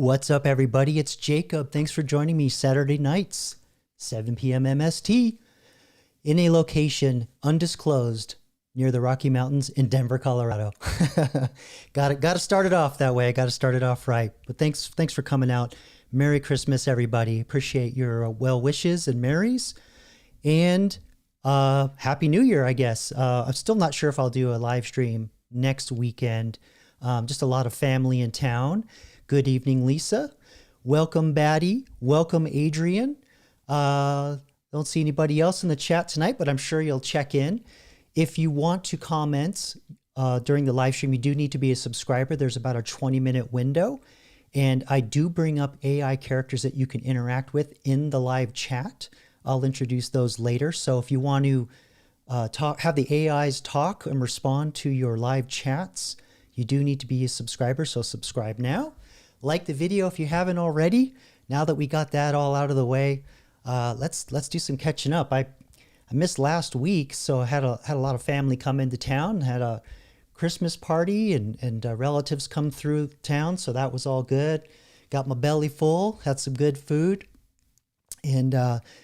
What's up, everybody? It's Jacob. Thanks for joining me Saturday nights, 7 p.m. MST, in a location undisclosed near the Rocky Mountains in Denver, Colorado. Got to start it off that way. I got to start it off right. But thanks for coming out. Merry Christmas, everybody. Appreciate your well wishes and merries. And Happy New Year, I guess. I'm still not sure if I'll do a live stream next weekend. Just a lot of family in town. Good evening, Lisa. Welcome, Batty. Welcome, Adrian. Don't see anybody else in the chat tonight, but I'm sure you'll check in. If you want to comment during the live stream, you do need to be a subscriber. There's about a 20-minute window. And I do bring up AI characters that you can interact with in the live chat. I'll introduce those later. So if you want to have the AIs talk and respond to your live chats, you do need to be a subscriber. So subscribe now. Like the video if you haven't already. Now that we got that all out of the way, let's do some catching up. I missed last week, so I had a lot of family come into town. Had a Christmas party and relatives come through town, so that was all good. Got my belly full. Had some good food, and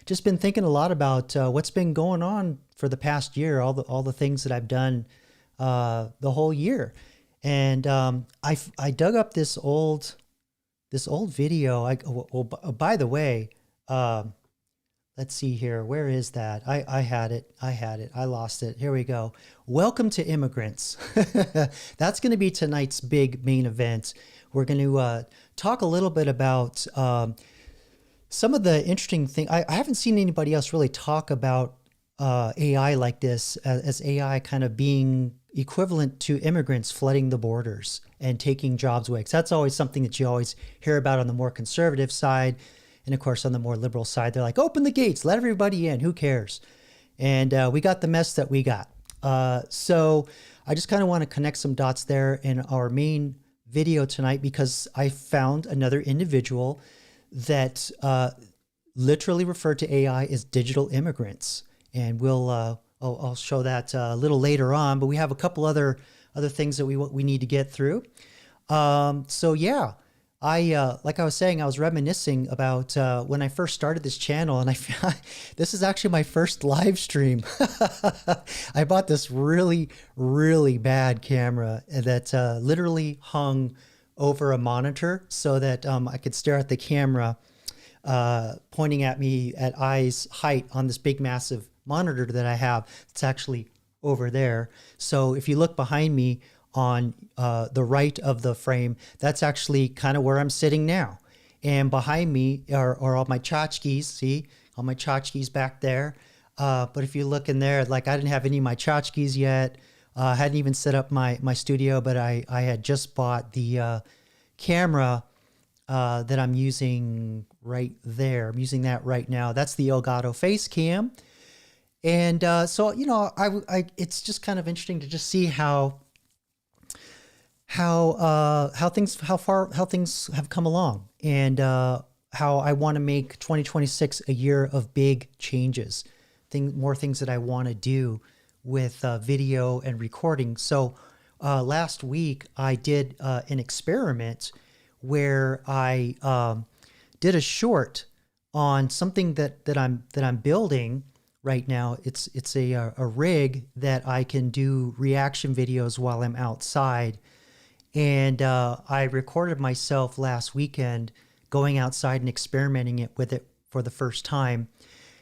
just been thinking a lot about what's been going on for the past year. All the things that I've done the whole year, and I dug up this old video. By the way, let's see here. Where is that? I had it. I lost it. Here we go. Welcome to Immigrants. That's going to be tonight's big main event. We're going to talk a little bit about some of the interesting things. I haven't seen anybody else really talk about AI like this, as AI kind of being equivalent to immigrants flooding the borders and taking jobs away. 'Cause that's always something that you always hear about on the more conservative side. And of course, on the more liberal side, they're like, open the gates, let everybody in, who cares? And we got the mess that we got. So I just kind of want to connect some dots there in our main video tonight, because I found another individual that literally referred to AI as digital immigrants. And I'll show that a little later on, but we have a couple other things that we need to get through. So yeah, like I was saying, I was reminiscing about when I first started this channel, and this is actually my first live stream. I bought this really, really bad camera that literally hung over a monitor so that I could stare at the camera pointing at me at eyes height on this big, massive monitor that I have. It's actually over there. So if you look behind me on the right of the frame, that's actually kind of where I'm sitting now. And behind me are all my tchotchkes. See, all my tchotchkes back there. But if you look in there, like I didn't have any of my tchotchkes yet. I hadn't even set up my studio, but I had just bought the camera that I'm using right there. I'm using that right now. That's the Elgato face cam. And so, you know, it's just kind of interesting to just see how things have come along, and how I want to make 2026 a year of big changes, more things that I want to do with video and recording. So last week I did an experiment where I did a short on something that I'm building right now. It's a rig that I can do reaction videos while I'm outside. And I recorded myself last weekend going outside and experimenting with it for the first time.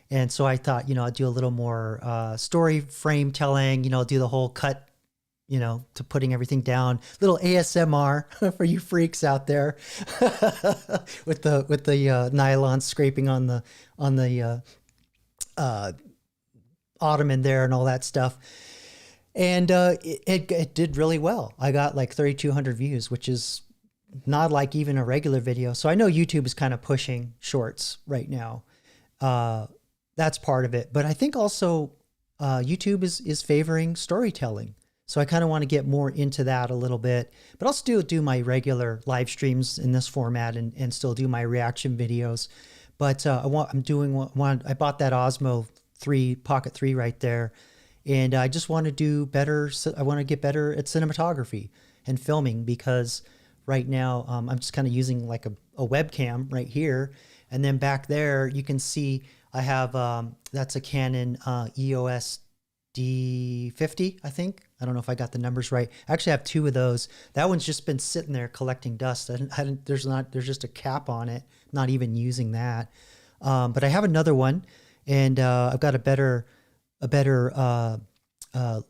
And so I thought, you know, I'd do a little more story frame telling, you know, do the whole cut, you know, to putting everything down. Little ASMR for you freaks out there with the nylon scraping on the ottoman there and all that stuff. And it did really well. I got like 3,200 views, which is not like even a regular video. So I know YouTube is kind of pushing shorts right now. That's part of it. But I think also YouTube is favoring storytelling. So I kind of want to get more into that a little bit. But I'll still do my regular live streams in this format and still do my reaction videos. But I bought that Osmo Pocket 3 right there. And I just want to do better. I want to get better at cinematography and filming, because right now I'm just kind of using like a webcam right here. And then back there, you can see I have, that's a Canon EOS D50, I think. I don't know if I got the numbers right. I actually have two of those. That one's just been sitting there collecting dust. There's just a cap on it. Not even using that. But I have another one, and I've got a better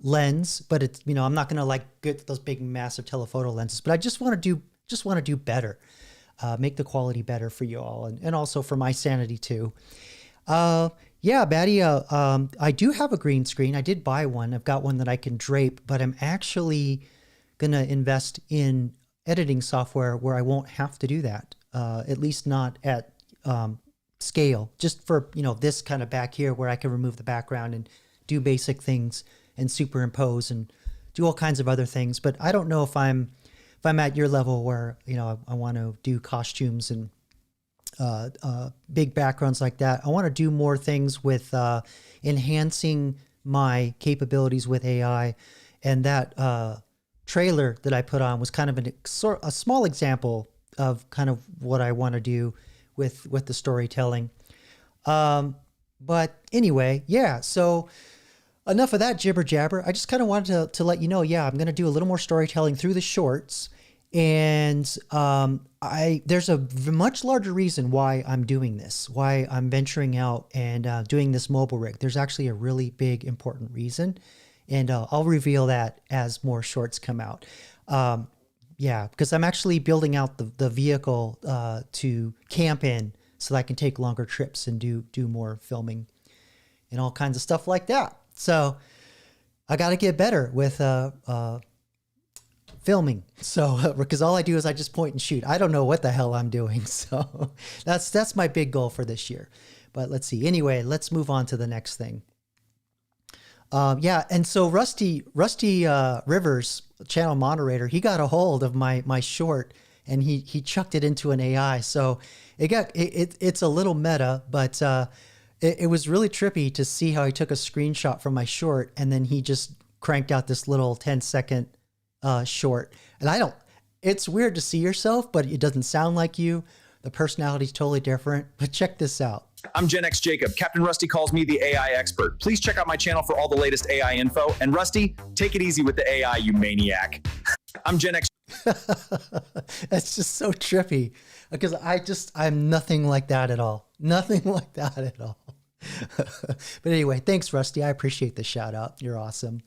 lens. But it's, you know, I'm not gonna like get those big massive telephoto lenses. But I just want to do better, make the quality better for you all, and also for my sanity too. Yeah, Batty, I do have a green screen. I did buy one. I've got one that I can drape, but I'm actually going to invest in editing software where I won't have to do that, at least not at scale, just for, you know, this kind of back here where I can remove the background and do basic things and superimpose and do all kinds of other things. But I don't know if I'm at your level where, you know, I want to do costumes and big backgrounds like that. I want to do more things with enhancing my capabilities with AI, and that trailer that I put on was kind of a small example of kind of what I want to do with the storytelling. But anyway, yeah. So enough of that jibber jabber. I just kind of wanted to let you know, yeah, I'm going to do a little more storytelling through the shorts. And there's a much larger reason why I'm doing this, why I'm venturing out and doing this mobile rig. There's actually a really big, important reason. And I'll reveal that as more shorts come out. Yeah, because I'm actually building out the vehicle to camp in so that I can take longer trips and do more filming and all kinds of stuff like that. So I got to get better with filming. So, because all I do is I just point and shoot. I don't know what the hell I'm doing. So that's my big goal for this year. But let's see. Anyway, let's move on to the next thing. Yeah. And so Rusty Rivers, channel moderator, he got a hold of my short and he chucked it into an AI. So it's a little meta, but, it was really trippy to see how he took a screenshot from my short and then he just cranked out this little 10-second short. And it's weird to see yourself, but it doesn't sound like you. The personality is totally different. But check this out. I'm Gen X Jacob. Captain Rusty calls me the AI expert. Please check out my channel for all the latest AI info. And Rusty, take it easy with the AI, you maniac. I'm Gen X. That's just so trippy because I'm nothing like that at all. Nothing like that at all. But anyway, thanks, Rusty. I appreciate the shout out. You're awesome.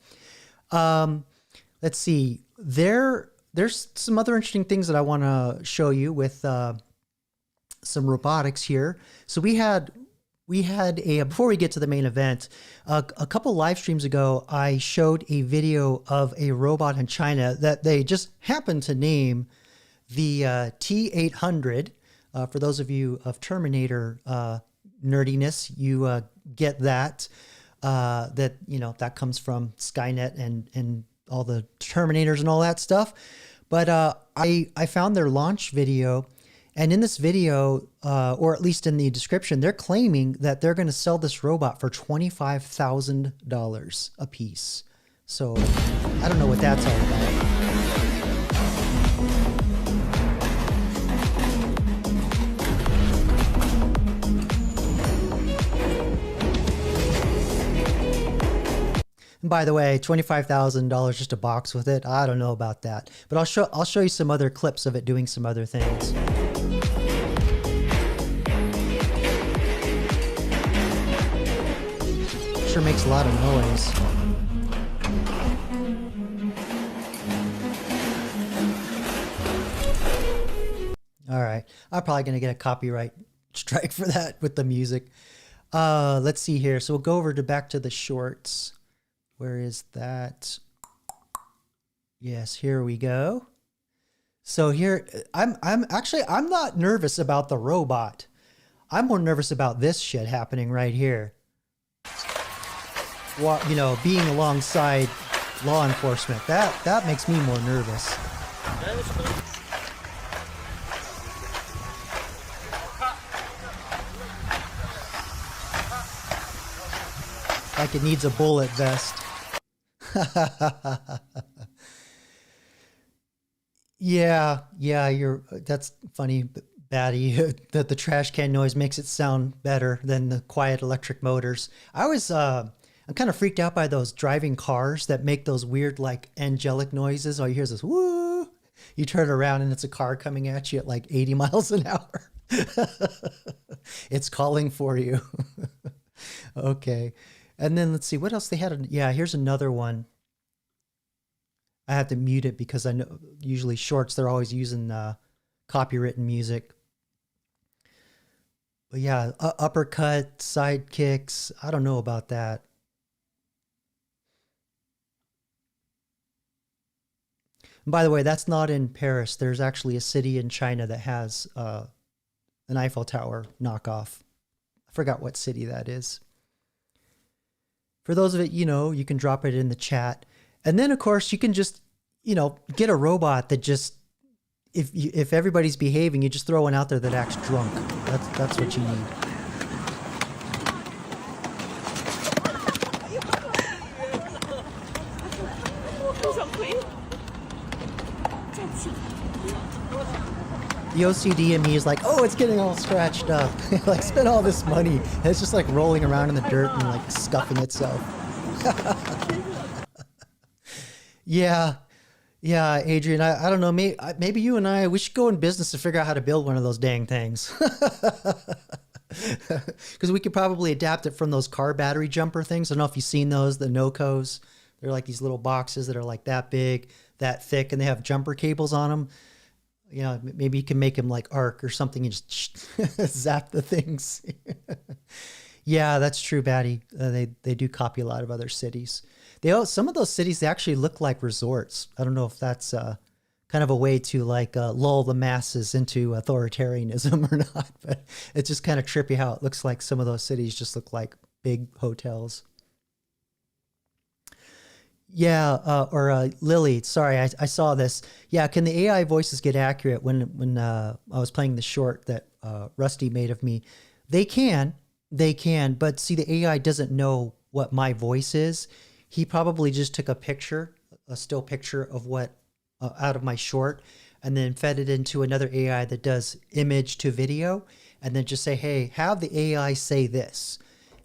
Let's see. There's some other interesting things that I want to show you with some robotics here. So we had before we get to the main event, a couple live streams ago, I showed a video of a robot in China that they just happened to name the T800. For those of you of Terminator nerdiness, you get that. That, you know, that comes from Skynet and all the Terminators and all that stuff. But I found their launch video, and in this video, or at least in the description, they're claiming that they're going to sell this robot for $25,000 a piece. So I don't know what that's all about. And by the way, $25,000 just a box with it. I don't know about that, but I'll show you some other clips of it doing some other things. Sure makes a lot of noise. All right, I'm probably gonna get a copyright strike for that with the music. Let's see here. So we'll go over back to the shorts. Where is that? Yes, here we go. So here, I'm not nervous about the robot. I'm more nervous about this shit happening right here. Well, you know, being alongside law enforcement, that makes me more nervous. Like it needs a bullet vest. Yeah, that's funny. Batty, that the trash can noise makes it sound better than the quiet electric motors. I'm kind of freaked out by those driving cars that make those weird, like, angelic noises. All you hear is this, woo. You turn around and it's a car coming at you at like 80 miles an hour. It's calling for you. Okay. And then let's see what else they had. Yeah, here's another one. I have to mute it because I know usually shorts, they're always using copywritten music. But yeah, uppercut, side kicks. I don't know about that. And by the way, that's not in Paris. There's actually a city in China that has an Eiffel Tower knockoff. I forgot what city that is. For those of it, you can drop it in the chat. And then, of course, you can just, get a robot that just, if everybody's behaving, you just throw one out there that acts drunk. That's what you need. The OCD in me is like, oh, it's getting all scratched up. Like, spend all this money. And it's just like rolling around in the dirt and like scuffing itself. Yeah, Adrian, I don't know. Maybe you and we should go in business to figure out how to build one of those dang things. Because we could probably adapt it from those car battery jumper things. I don't know if you've seen those, the NOCOs. They're like these little boxes that are like that big, that thick, and they have jumper cables on them. Maybe you can make them like arc or something and just zap the things. Yeah, that's true, Batty. They do copy a lot of other cities. Some of those cities, they actually look like resorts. I don't know if that's kind of a way to like lull the masses into authoritarianism or not, but it's just kind of trippy how it looks like some of those cities just look like big hotels. Yeah, or Lily, sorry, I saw this. Yeah, can the AI voices get accurate? When I was playing the short that Rusty made of me, they can, but see, the AI doesn't know what my voice is. He probably just took a still picture of what out of my short, and then fed it into another AI that does image to video, and then just say, hey, have the AI say this.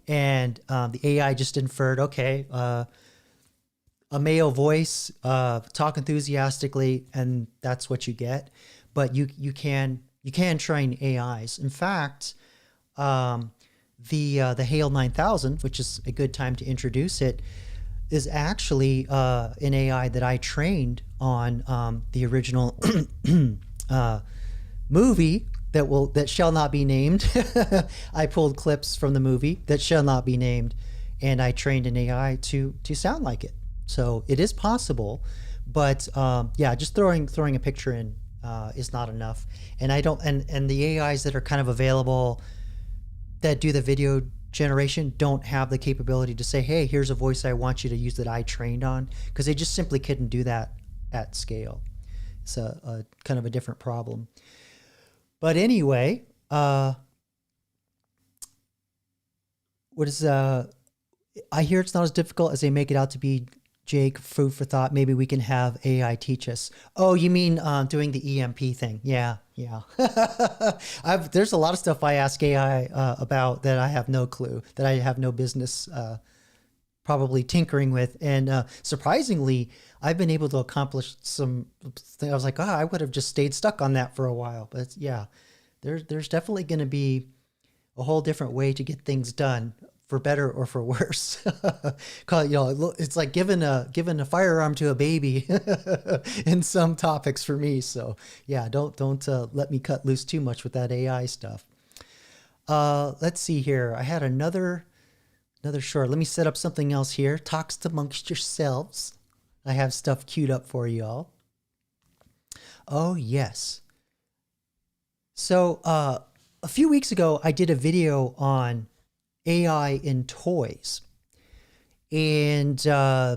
And the AI just inferred, okay, a male voice, talk enthusiastically, and that's what you get. But you can train AIs. In fact, the Hale 9000, which is a good time to introduce it, is actually an AI that I trained on the original movie that shall not be named. I pulled clips from the movie that shall not be named, and I trained an AI to sound like it. So it is possible, but yeah, just throwing a picture in is not enough. And I don't, and the AIs that are kind of available that do the video generation don't have the capability to say, hey, here's a voice I want you to use that I trained on, because they just simply couldn't do that at scale. It's a kind of a different problem. But anyway, I hear it's not as difficult as they make it out to be. Jake, food for thought. Maybe we can have AI teach us. Oh, you mean doing the EMP thing? Yeah. There's a lot of stuff I ask AI about that I have no clue, that I have no business probably tinkering with. And surprisingly, I've been able to accomplish some. I was like, I would have just stayed stuck on that for a while. But yeah, there's definitely going to be a whole different way to get things done, for better or for worse. It's like giving a firearm to a baby in some topics for me. So yeah, don't let me cut loose too much with that AI stuff. Let's see here. I had another short. Let me set up something else here. Talks amongst yourselves. I have stuff queued up for y'all. Oh yes. So a few weeks ago, I did a video on AI in toys. And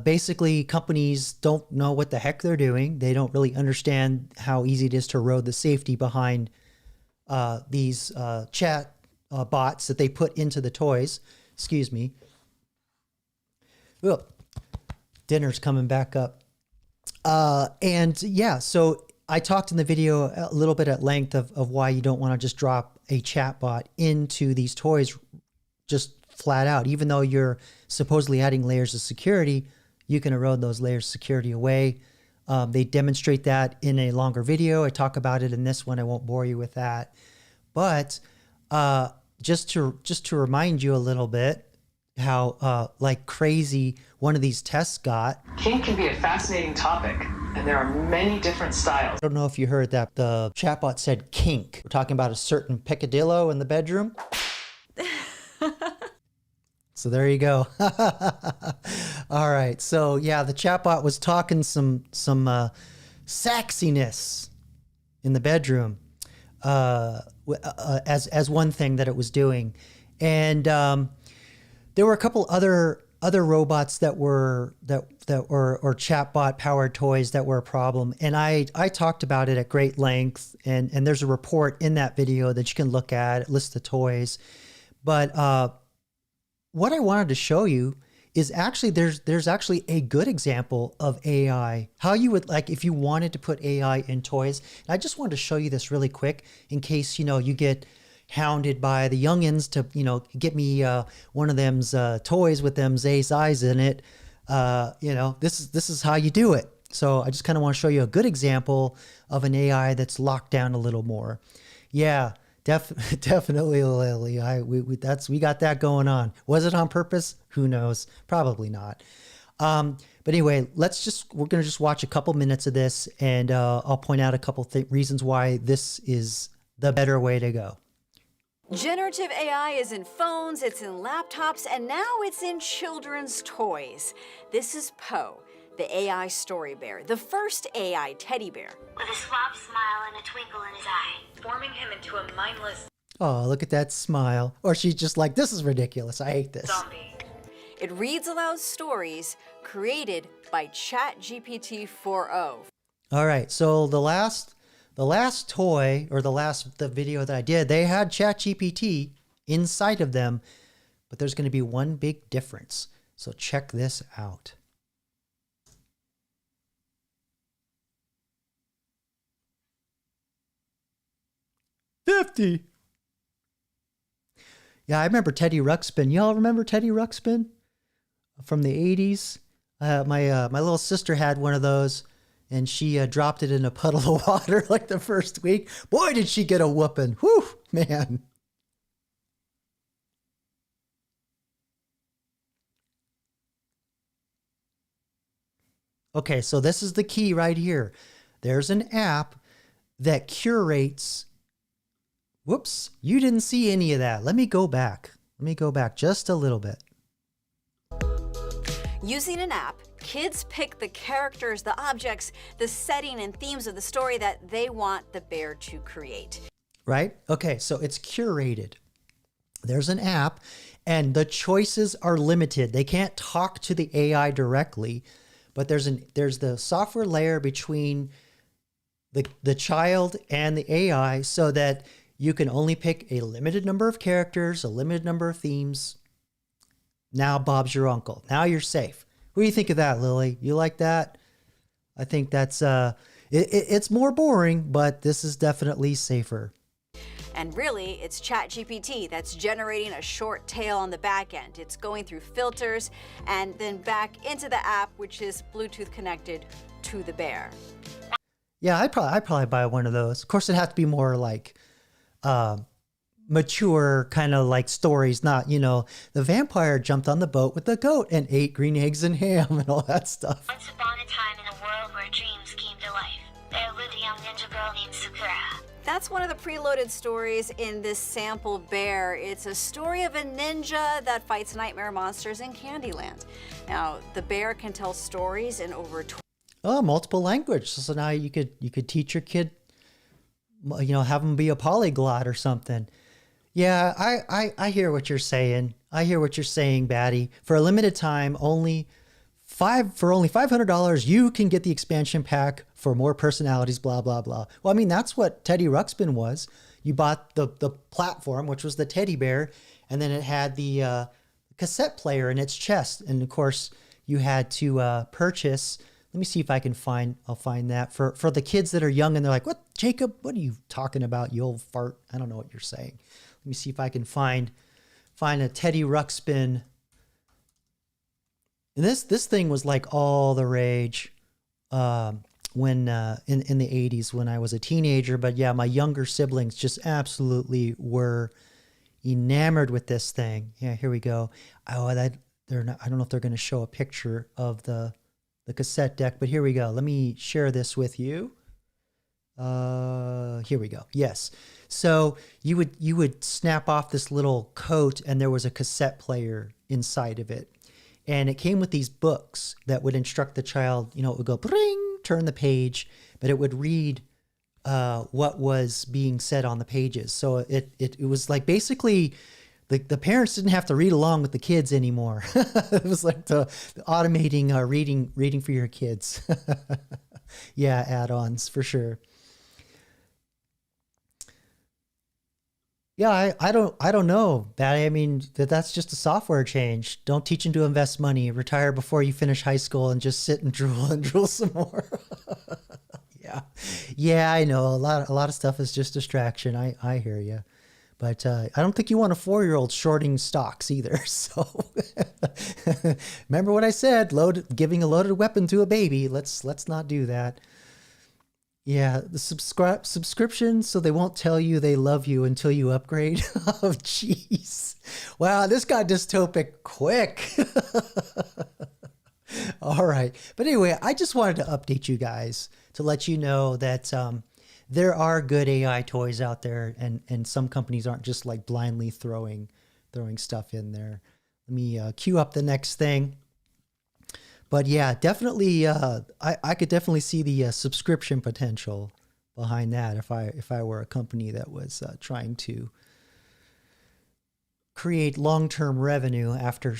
basically, companies don't know what the heck they're doing. They don't really understand how easy it is to erode the safety behind these chat bots that they put into the toys. Excuse me. Ugh. Dinner's coming back up. And yeah, so I talked in the video a little bit at length of why you don't want to just drop a chatbot into these toys just flat out. Even though you're supposedly adding layers of security, you can erode those layers of security away. They demonstrate that in a longer video. I talk about it in this one. I won't bore you with that. But just to remind you a little bit how like crazy one of these tests got. Kink can be a fascinating topic, and there are many different styles. I don't know if you heard that. The chatbot said kink. We're talking about a certain peccadillo in the bedroom. So there you go. All right. So yeah, the chatbot was talking some sexiness in the bedroom as one thing that it was doing, and there were a couple other robots that were or chatbot powered toys that were a problem, and I talked about it at great length, and there's a report in that video that you can look at. It lists the toys, but what I wanted to show you is actually there's actually a good example of AI, how you would like if you wanted to put AI in toys. And I just wanted to show you this really quick in case, you get hounded by the youngins to, get me one of them's toys with them Zay's eyes in it. This is how you do it. So I just kind of want to show you a good example of an AI that's locked down a little more. Yeah. Definitely, Lily. We got that going on. Was it on purpose? Who knows? Probably not. But anyway, we're gonna just watch a couple minutes of this, and I'll point out a couple reasons why this is the better way to go. Generative AI is in phones, it's in laptops, and now it's in children's toys. This is Poe, the AI story bear, the first AI teddy bear. With a suave smile and a twinkle in his eye, forming him into a mindless Oh, look at that smile. Or she's just like, this is ridiculous. I hate this. zombie. It reads aloud stories created by ChatGPT 4.0. All right. So the last toy or the video that I did, they had ChatGPT inside of them, but there's going to be one big difference. So check this out. $50. Yeah, I remember Teddy Ruxpin. Y'all remember Teddy Ruxpin from the 80s? My little sister had one of those, and she dropped it in a puddle of water like the first week. Boy, did she get a whooping. Whew, man. Okay, so this is the key right here. There's an app that curates. Whoops, you didn't see any of that. Let me go back. Just a little bit. Using an app, kids pick the characters, the objects, the setting, and themes of the story that they want the bear to create. Right? Okay, so it's curated. There's an app, and the choices are limited. They can't talk to the AI directly, but there's the software layer between the child and the AI so that you can only pick a limited number of characters, a limited number of themes. Now Bob's your uncle. Now you're safe. What do you think of that, Lily? You like that? I think that's it's more boring, but this is definitely safer. And really, it's ChatGPT that's generating a short tail on the back end. It's going through filters and then back into the app, which is Bluetooth connected to the bear. Yeah, I'd probably buy one of those. Of course, it'd have to be more like mature kind of like stories, not, the vampire jumped on the boat with the goat and ate green eggs and ham and all that stuff. Once upon a time in a world where dreams came to life, there lived a young ninja girl named Sakura. That's one of the preloaded stories in this sample bear. It's a story of a ninja that fights nightmare monsters in Candyland. Now, the bear can tell stories in over 20. Oh, multiple language. So now you could teach your kid, have them be a polyglot or something. Yeah, I hear what you're saying. I hear what you're saying, Batty. For a limited time, only $500, you can get the expansion pack for more personalities, blah, blah, blah. Well, I mean, that's what Teddy Ruxpin was. You bought the platform, which was the teddy bear, and then it had the cassette player in its chest. And of course, you had to purchase Let me see if I can I'll find that for the kids that are young and they're like, what, Jacob, what are you talking about, you old fart? I don't know what you're saying. Let me see if I can find a Teddy Ruxpin. And this thing was like all the rage when in the 80s when I was a teenager. But yeah, my younger siblings just absolutely were enamored with this thing. Yeah, here we go. Oh, they're not, I don't know if they're going to show a picture of the cassette deck, but here we go. Let me share this with you. Here we go. Yes. So you would snap off this little coat and there was a cassette player inside of it. And it came with these books that would instruct the child, it would go, bring, turn the page, but it would read what was being said on the pages. So it was like basically the parents didn't have to read along with the kids anymore. It was like the automating reading for your kids. Yeah, add-ons for sure. Yeah, I don't know, Batty. I mean, that's just a software change. Don't teach them to invest money. Retire before you finish high school and just sit and drool some more. Yeah, I know. A lot of stuff is just distraction. I hear you. But I don't think you want a 4-year-old shorting stocks either. So remember what I said, giving a loaded weapon to a baby. Let's not do that. Yeah, the subscription, so they won't tell you they love you until you upgrade. Oh, jeez. Wow, this got dystopic quick. All right. But anyway, I just wanted to update you guys to let you know that there are good AI toys out there, and some companies aren't just like blindly throwing stuff in there. Let me queue up the next thing. But yeah, definitely, I could definitely see the subscription potential behind that if I were a company that was trying to create long-term revenue after,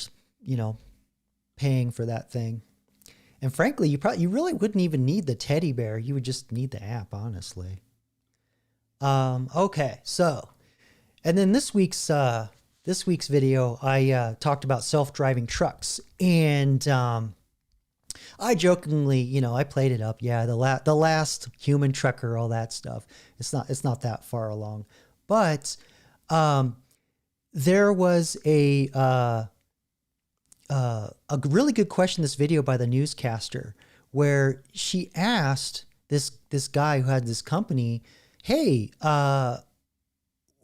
paying for that thing. And frankly, you really wouldn't even need the teddy bear. You would just need the app, honestly. Okay, so, and then this week's video, I talked about self-driving trucks, and I jokingly, I played it up. Yeah, the last human trucker, all that stuff. It's not that far along, but there was a really good question in this video by the newscaster, where she asked this guy who had this company, hey,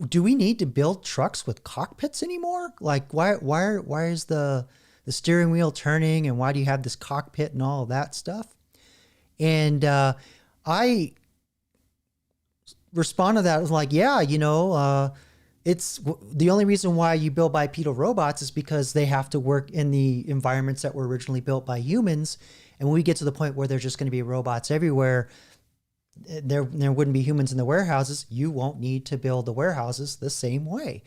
do we need to build trucks with cockpits anymore? Like, why is the steering wheel turning, and why do you have this cockpit and all of that stuff? And I responded to that. I was like, yeah, it's the only reason why you build bipedal robots is because they have to work in the environments that were originally built by humans. And when we get to the point where there's just going to be robots everywhere, there wouldn't be humans in the warehouses. You won't need to build the warehouses the same way.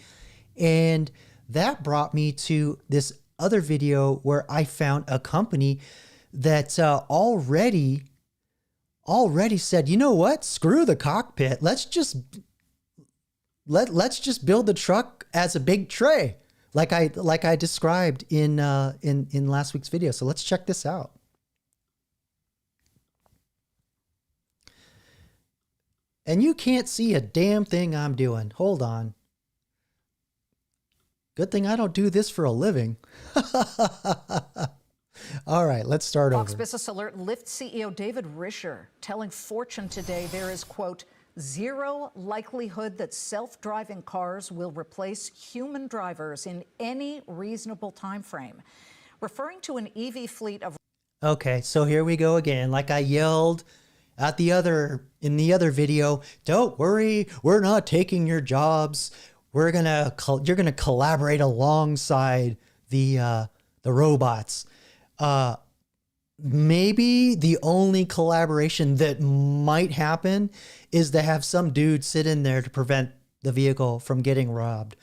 And that brought me to this other video where I found a company that already said, you know what? Screw the cockpit. Let's just build the truck as a big tray, like I described in last week's video. So let's check this out. And you can't see a damn thing I'm doing. Hold on. Good thing I don't do this for a living. All right, let's start Fox over. Business Alert Lyft CEO David Risher telling Fortune today there is, quote, zero likelihood that self-driving cars will replace human drivers in any reasonable time frame, referring to an EV fleet of... Okay, so here we go again. Like I yelled in the other video, don't worry, we're not taking your jobs. You're gonna collaborate alongside the robots. Maybe the only collaboration that might happen is to have some dude sit in there to prevent the vehicle from getting robbed.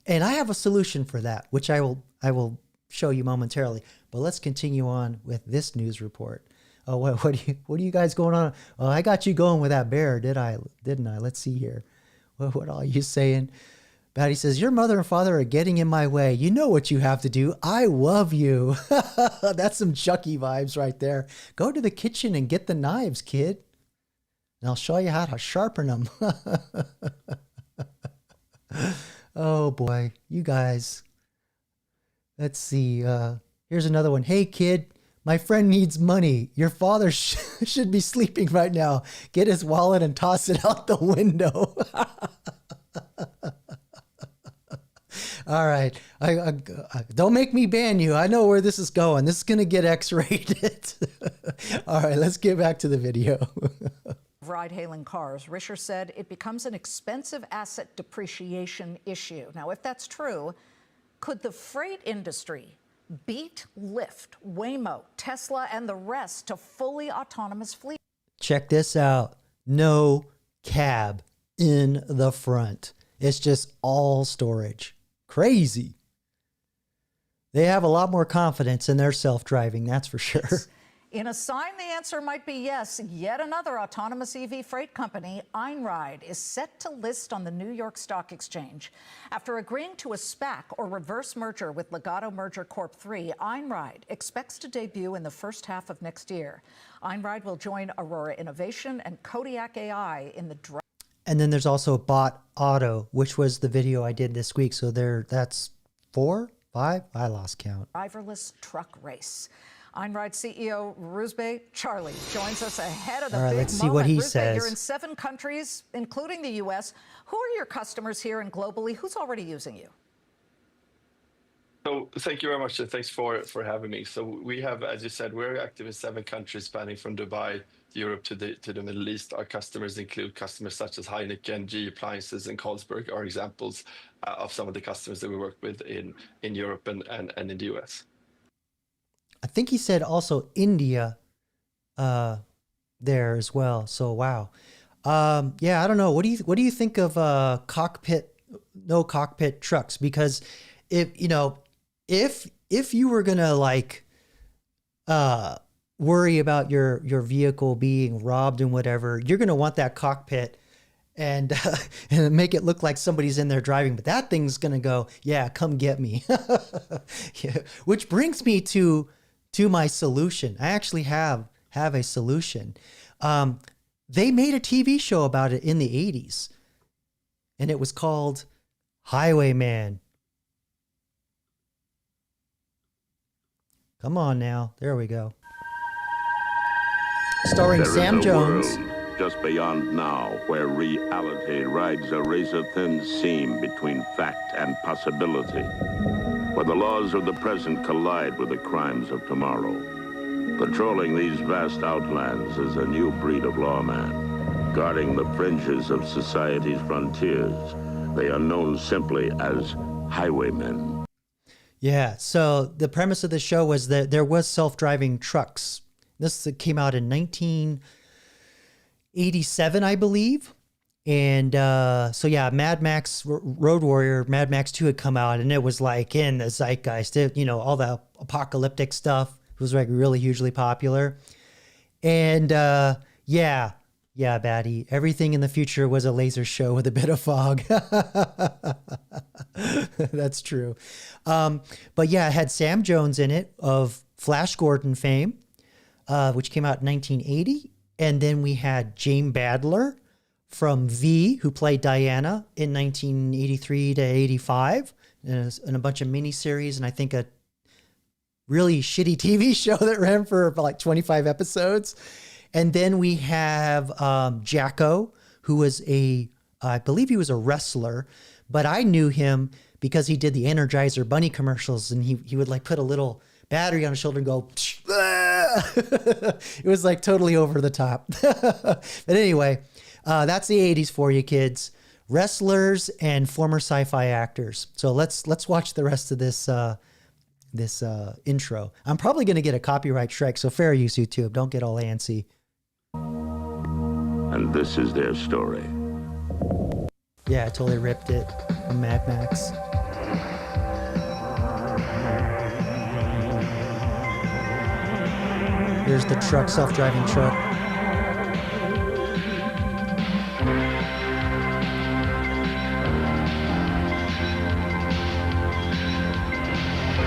And I have a solution for that, which I will show you momentarily. But let's continue on with this news report. Oh, what are you guys going on? Oh, I got you going with that bear, didn't I? Let's see here. What are you saying? Batty says, your mother and father are getting in my way. You know what you have to do. I love you. That's some Chucky vibes right there. Go to the kitchen and get the knives, kid. And I'll show you how to sharpen them. Oh boy, you guys. Let's see. Here's another one. Hey kid, my friend needs money. Your father should be sleeping right now. Get his wallet and toss it out the window. All right. I don't make me ban you. I know where this is going. This is going to get X-rated. All right, let's get back to the video. Ride-hailing cars. Risher said it becomes an expensive asset depreciation issue. Now, if that's true, could the freight industry beat Lyft, Waymo, Tesla, and the rest to fully autonomous fleet? Check this out. No cab in the front. It's just all storage. Crazy. They have a lot more confidence in their self-driving, that's for sure. In a sign, the answer might be yes. Yet another autonomous EV freight company, Einride, is set to list on the New York Stock Exchange. After agreeing to a SPAC or reverse merger with Legato Merger Corp 3, Einride expects to debut in the first half of next year. Einride will join Aurora Innovation and Kodiak AI in the And then there's also Bot Auto, which was the video I did this week. So that's 4, 5, I lost count. driverless truck race. Einride CEO Rusbe Charlie joins us ahead of the All right, big let's see moment. what he Rusbe, says. You're in 7 countries, including the U.S. Who are your customers here and globally? Who's already using you? So thank you very much, and thanks for having me. So we have, as you said, we're active in 7 countries spanning from Dubai, Europe to the Middle East. Our customers include customers such as Heineken, GE Appliances, and Carlsberg are examples of some of the customers that we work with in Europe and in the US. I think he said also India there as well. So wow. Yeah, I don't know. What do you think of no cockpit trucks? Because if you were gonna like worry about your vehicle being robbed and whatever, you're gonna want that cockpit and make it look like somebody's in there driving. But that thing's gonna go, yeah, come get me. Yeah. Which brings me to my solution. I actually have a solution. They made a TV show about it in the 80s, and it was called Highwayman. Come on now. There we go. Starring Sam Jones. Just beyond now, where reality rides a razor-thin seam between fact and possibility, where the laws of the present collide with the crimes of tomorrow. Patrolling these vast outlands is a new breed of lawman, guarding the fringes of society's frontiers. They are known simply as highwaymen. Yeah, so the premise of the show was that there was self-driving trucks. This came out in 1987, I believe. And so yeah, Mad Max Road Warrior, Mad Max 2 had come out, and it was like in the zeitgeist, all the apocalyptic stuff. It was like really hugely popular. And yeah, Batty, everything in the future was a laser show with a bit of fog. That's true. But yeah, it had Sam Jones in it of Flash Gordon fame, which came out in 1980. And then we had Jane Badler from V, who played Diana in 1983 to 85, and a bunch of miniseries, and I think a really shitty TV show that ran for about like 25 episodes. And then we have Jacko, who was I believe he was a wrestler, but I knew him because he did the Energizer Bunny commercials, and he would like put a little battery on his shoulder and go, it was like totally over the top. But anyway, that's the 80s for you kids, wrestlers and former sci-fi actors. So let's watch the rest of this intro. I'm probably going to get a copyright strike, so fair use, YouTube. Don't get all antsy. And this is their story. Yeah, I totally ripped it from Mad Max. Here's the truck, self-driving truck.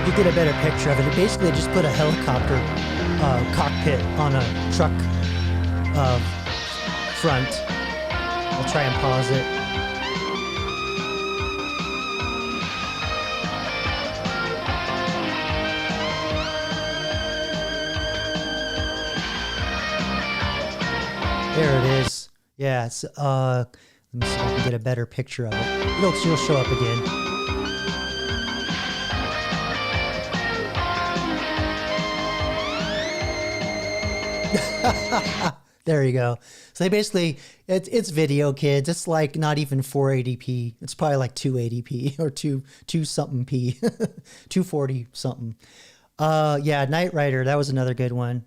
you get a better picture of it. Basically, they just put a helicopter cockpit on a truck front. I'll try and pause it. There it is. Yeah, it's, let me see if I can get a better picture of it. It'll show up again. There you go. So they basically, it's video, kids. It's like not even 480p. It's probably like 280p or 2 something p, 240 something. Yeah, Knight Rider. That was another good one.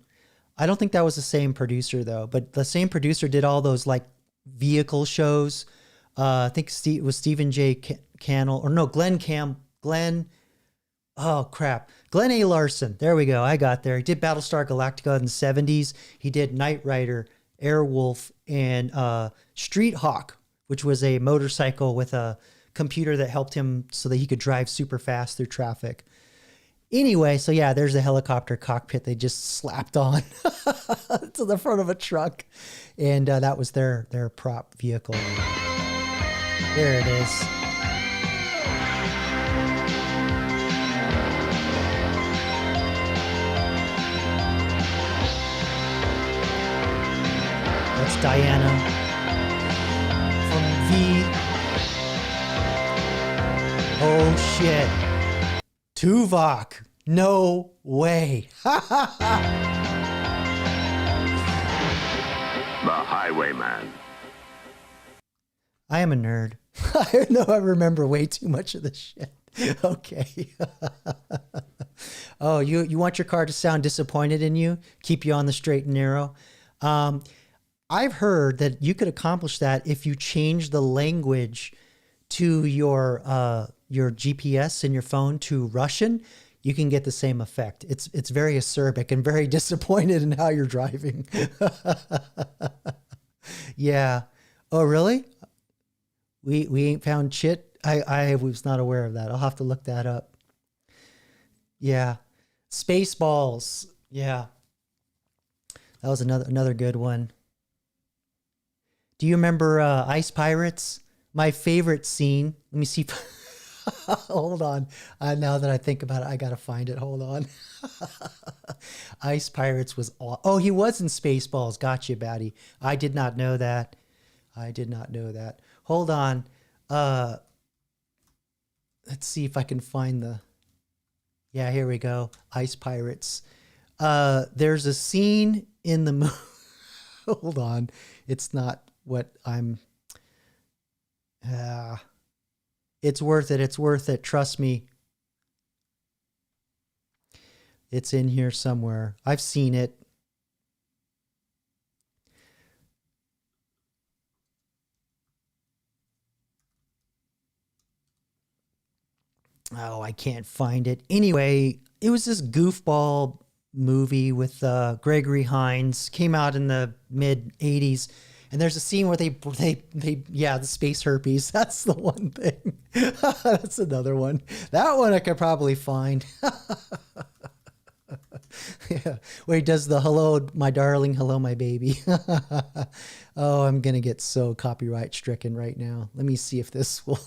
I don't think that was the same producer though, but the same producer did all those like vehicle shows. I think it was Stephen J. Cannell, or no, Glenn. Oh crap. Glenn A. Larson. There we go. I got there. He did Battlestar Galactica in the 70s. He did Knight Rider, Airwolf, and Street Hawk, which was a motorcycle with a computer that helped him so that he could drive super fast through traffic. Anyway, so yeah, there's a helicopter cockpit they just slapped on to the front of a truck. And that was their prop vehicle. There it is. That's Diana from V. Oh shit. Tuvok. No way. The Highwayman. I am a nerd. I know I remember way too much of this shit. Okay. Oh, you want your car to sound disappointed in you? Keep you on the straight and narrow? I've heard that you could accomplish that if you change the language to your GPS in your phone to Russian. You can get the same effect. It's very acerbic and very disappointed in how you're driving. Yeah. Oh, really? We ain't found shit. I was not aware of that. I'll have to look that up. Yeah. Spaceballs. Yeah. That was another good one. Do you remember Ice Pirates? My favorite scene. Let me see. Hold on. Now that I think about it, I got to find it. Hold on. Ice Pirates was oh, he was in Spaceballs. Gotcha, Batty. I did not know that. Hold on. Let's see if I can find the... Yeah, here we go. Ice Pirates. There's a scene in the movie. Hold on. It's not what I'm... It's worth it. It's worth it. Trust me. It's in here somewhere. I've seen it. Oh, I can't find it. Anyway, it was this goofball movie with Gregory Hines. Came out in the mid 80s. And there's a scene where they yeah, the space herpes. That's the one thing. That's another one. That one I could probably find. Yeah, where he does the hello, my darling, hello, my baby. Oh, I'm gonna get so copyright stricken right now. Let me see if this will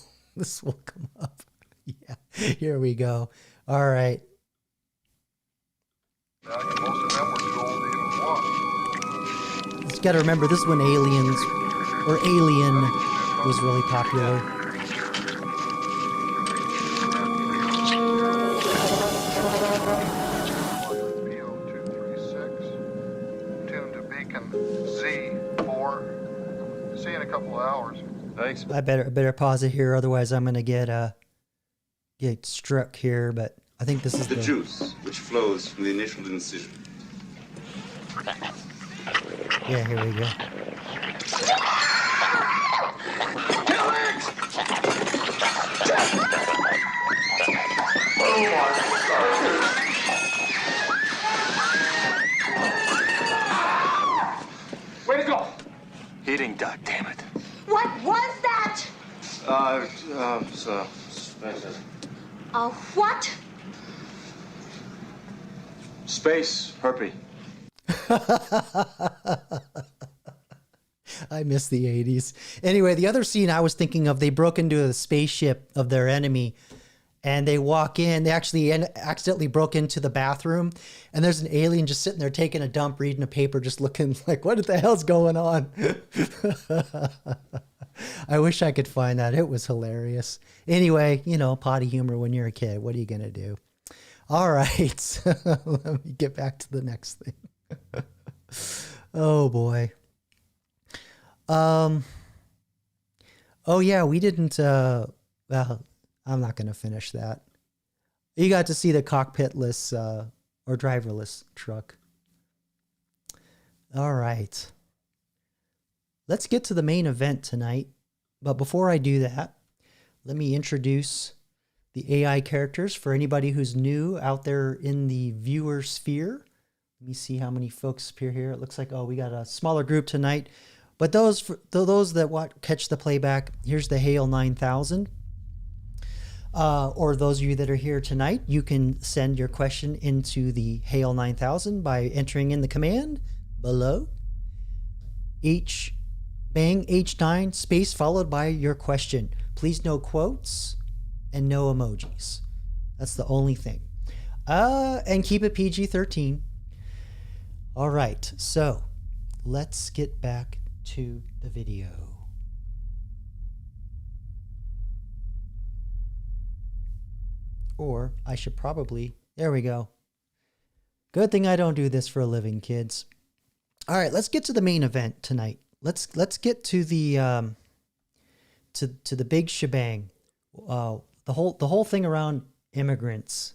come up. Yeah, here we go. All right. Most of them were sold even once. You got to remember, this is when Alien was really popular. PO236, tuned to beacon Z4. See you in a couple of hours. Thanks. I better pause it here, otherwise I'm gonna get struck here. But I think this is the juice which flows from the initial incision. Yeah, here we go. Way to go! Heating duct, damn it. What was that? So, A what? Space, herpy. I miss the 80s. Anyway, the other scene I was thinking of, they broke into the spaceship of their enemy and they walk in. They actually accidentally broke into the bathroom and there's an alien just sitting there taking a dump, reading a paper, just looking like, what the hell's going on? I wish I could find that. It was hilarious. Anyway, you know, potty humor when you're a kid. What are you going to do? All right. Let me get back to the next thing. Oh, boy. Oh yeah, we didn't, well, I'm not going to finish that. You got to see the cockpitless, or driverless truck. All right. Let's get to the main event tonight. But before I do that, let me introduce the AI characters for anybody who's new out there in the viewer sphere. Let me see how many folks appear here. It looks like, oh, we got a smaller group tonight. But those that catch the playback, here's the Hail 9000. Or those of you that are here tonight, you can send your question into the Hail 9000 by entering in the command below. Bang H9 space followed by your question. Please no quotes and no emojis. That's the only thing. And keep it PG-13. All right, so let's get back to the video. Or I should probably, there we go. Good thing I don't do this for a living, kids. All right, let's get to the main event tonight. Let's get to the to the big shebang. The whole thing around immigrants.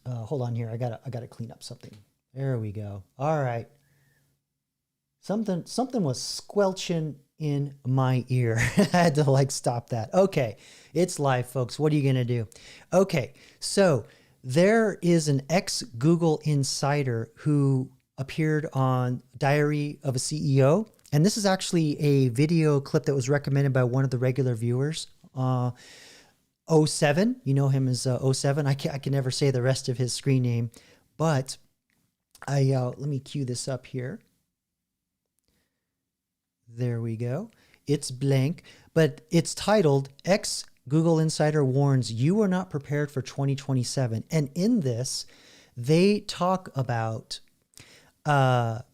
Hold on here. I gotta clean up something. There we go. All right. Something was squelching in my ear. I had to stop that. Okay. It's live, folks. What are you going to do? Okay. So there is an ex-Google insider who appeared on Diary of a CEO. And this is actually a video clip that was recommended by one of the regular viewers. 07. You know him as 07. I can never say the rest of his screen name, but let me cue this up here. There we go. It's blank, but it's titled Ex-Google Insider Warns You Are Not Prepared for 2027. And in this, they talk about the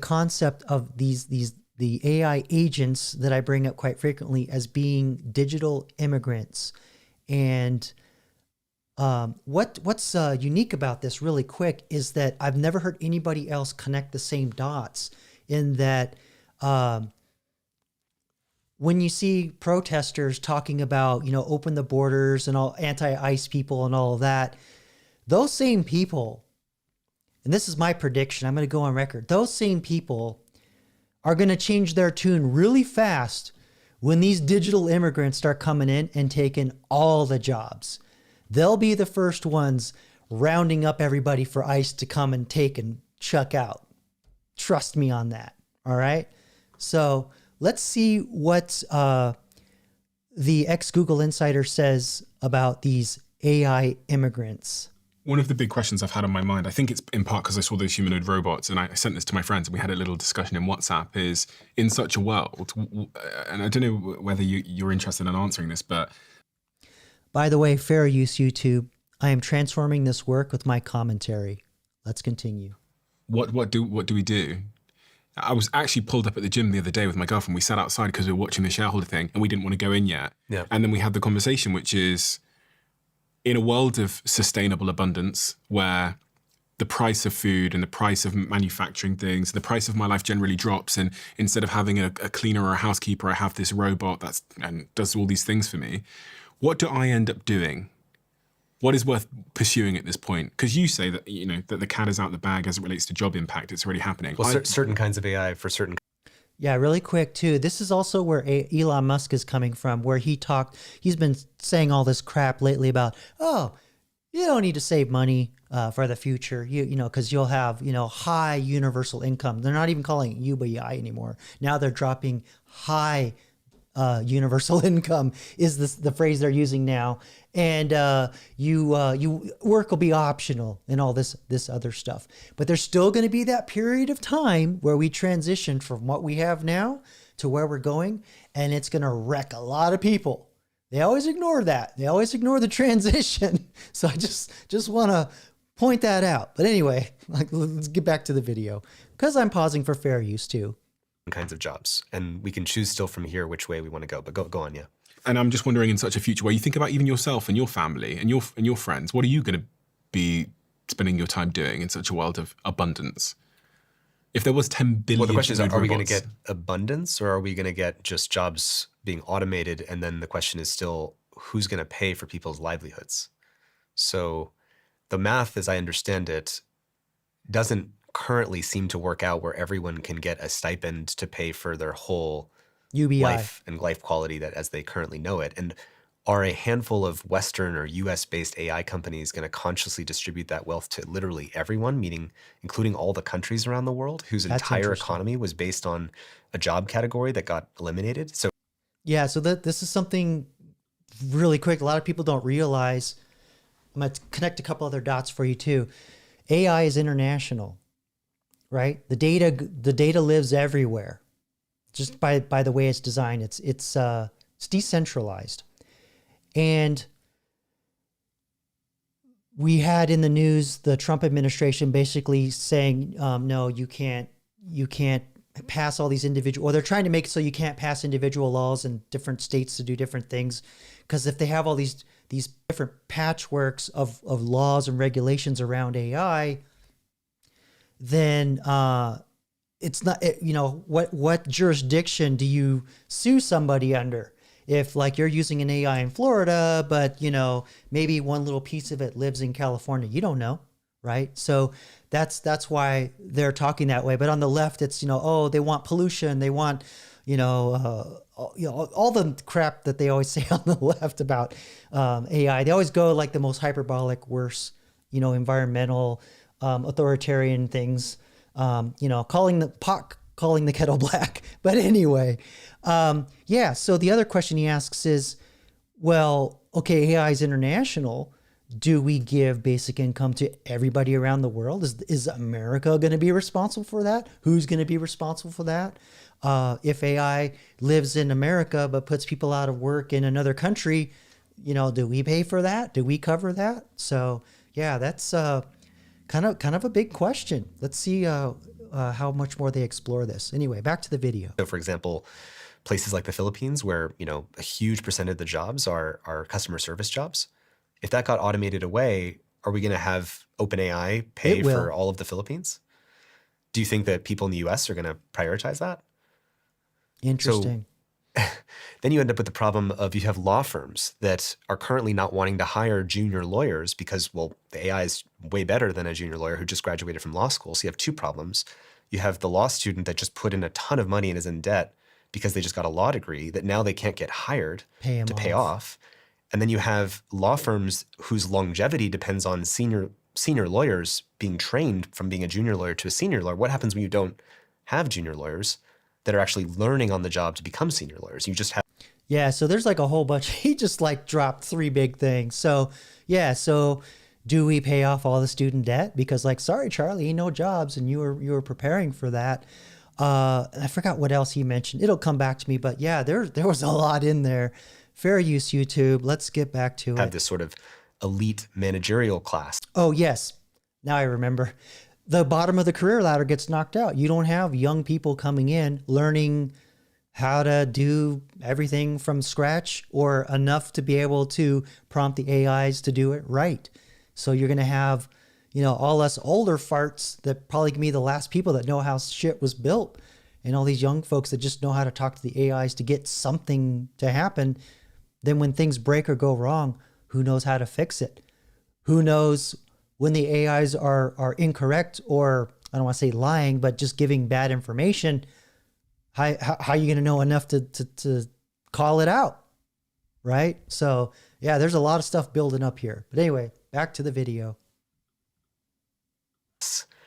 concept of the AI agents that I bring up quite frequently as being digital immigrants. And what's unique about this really quick is that I've never heard anybody else connect the same dots in that when you see protesters talking about, open the borders and all anti-ICE people and all of that, those same people, and this is my prediction, I'm going to go on record, those same people are going to change their tune really fast when these digital immigrants start coming in and taking all the jobs. They'll be the first ones rounding up everybody for ICE to come and take and chuck out. Trust me on that. All right. So let's see what the ex-Google insider says about these AI immigrants. One of the big questions I've had on my mind, I think it's in part because I saw those humanoid robots and I sent this to my friends and we had a little discussion in WhatsApp, is in such a world, and I don't know whether you're interested in answering this, but... By the way, fair use YouTube, I am transforming this work with my commentary. Let's continue. What do we do? I was actually pulled up at the gym the other day with my girlfriend. We sat outside because we were watching the shareholder thing and we didn't want to go in yet. Yeah. And then we had the conversation, which is, in a world of sustainable abundance where the price of food and the price of manufacturing things, the price of my life generally drops, and instead of having a cleaner or a housekeeper, I have this robot and does all these things for me, what do I end up doing? What is worth pursuing at this point? Because you say that, that the cat is out the bag as it relates to job impact. It's already happening. Well, certain kinds of AI for certain. Yeah, really quick too. This is also where Elon Musk is coming from, where he's been saying all this crap lately about, oh, you don't need to save money for the future, because you'll have, high universal income. They're not even calling it UBI anymore. Now they're dropping high universal income is the phrase they're using now. And you work will be optional and all this other stuff. But there's still going to be that period of time where we transition from what we have now to where we're going, and it's going to wreck a lot of people. They always ignore that. They always ignore the transition. So I just want to point that out. But anyway, let's get back to the video because I'm pausing for fair use too. Kinds of jobs, and we can choose still from here which way we want to go. But go on, yeah. And I'm just wondering, in such a future where you think about even yourself and your family and your friends, what are you going to be spending your time doing in such a world of abundance? If there was 10 billion, well, the question is, are we going to robots, get abundance, or are we going to get just jobs being automated? And then the question is still, who's going to pay for people's livelihoods? So the math, as I understand it, doesn't currently seem to work out where everyone can get a stipend to pay for their whole UBI life and life quality that as they currently know it. And are a handful of Western or US-based AI companies going to consciously distribute that wealth to literally everyone, meaning including all the countries around the world whose entire economy was based on a job category that got eliminated? So yeah, so this is something really quick. A lot of people don't realize. I'm going to connect a couple other dots for you too. AI is international, right? The data lives everywhere. Just by the way it's designed, it's decentralized. And we had in the news the Trump administration basically saying, no, you can't pass all these individual, or they're trying to make it so you can't pass individual laws in different states to do different things. Because if they have all these different patchworks of laws and regulations around AI, then it's not, what jurisdiction do you sue somebody under? If like you're using an AI in Florida, but maybe one little piece of it lives in California, you don't know, right? So that's why they're talking that way. But on the left, it's they want pollution, they want all the crap that they always say on the left about AI. They always go like the most hyperbolic, worse, environmental, authoritarian things. Calling the kettle black. But anyway, so the other question he asks is, well, okay, AI is international. Do we give basic income to everybody around the world? Is America going to be responsible for that? Who's going to be responsible for that? If AI lives in America but puts people out of work in another country, do we pay for that? Do we cover that? So yeah, that's kind of a big question. Let's see how much more they explore this. Anyway, back to the video. So for example, places like the Philippines where, a huge percentage of the jobs are customer service jobs. If that got automated away, are we going to have OpenAI pay for all of the Philippines? Do you think that people in the US are going to prioritize that? Interesting. So, then you end up with the problem of you have law firms that are currently not wanting to hire junior lawyers because, well, the AI is way better than a junior lawyer who just graduated from law school. So you have two problems. You have the law student that just put in a ton of money and is in debt because they just got a law degree that now they can't get hired to pay off. And then you have law firms whose longevity depends on senior lawyers being trained from being a junior lawyer to a senior lawyer. What happens when you don't have junior lawyers that are actually learning on the job to become senior lawyers? You just have... Yeah, so there's like a whole bunch. He just like dropped three big things. So yeah, so do we pay off all the student debt? Because like, sorry, Charlie, ain't no jobs, and you were preparing for that. I forgot what else he mentioned. It'll come back to me, but yeah, there was a lot in there. Fair use, YouTube. Let's get back to it. Have this sort of elite managerial class. Oh, yes. Now I remember. The bottom of the career ladder gets knocked out. You don't have young people coming in learning how to do everything from scratch or enough to be able to prompt the AIs to do it right. So you're going to have, all us older farts that probably can be the last people that know how shit was built, and all these young folks that just know how to talk to the AIs to get something to happen. Then when things break or go wrong, who knows how to fix it? Who knows when the AIs are incorrect, or I don't want to say lying, but just giving bad information? How are you going to know enough to call it out, right? So yeah, there's a lot of stuff building up here. But anyway, back to the video.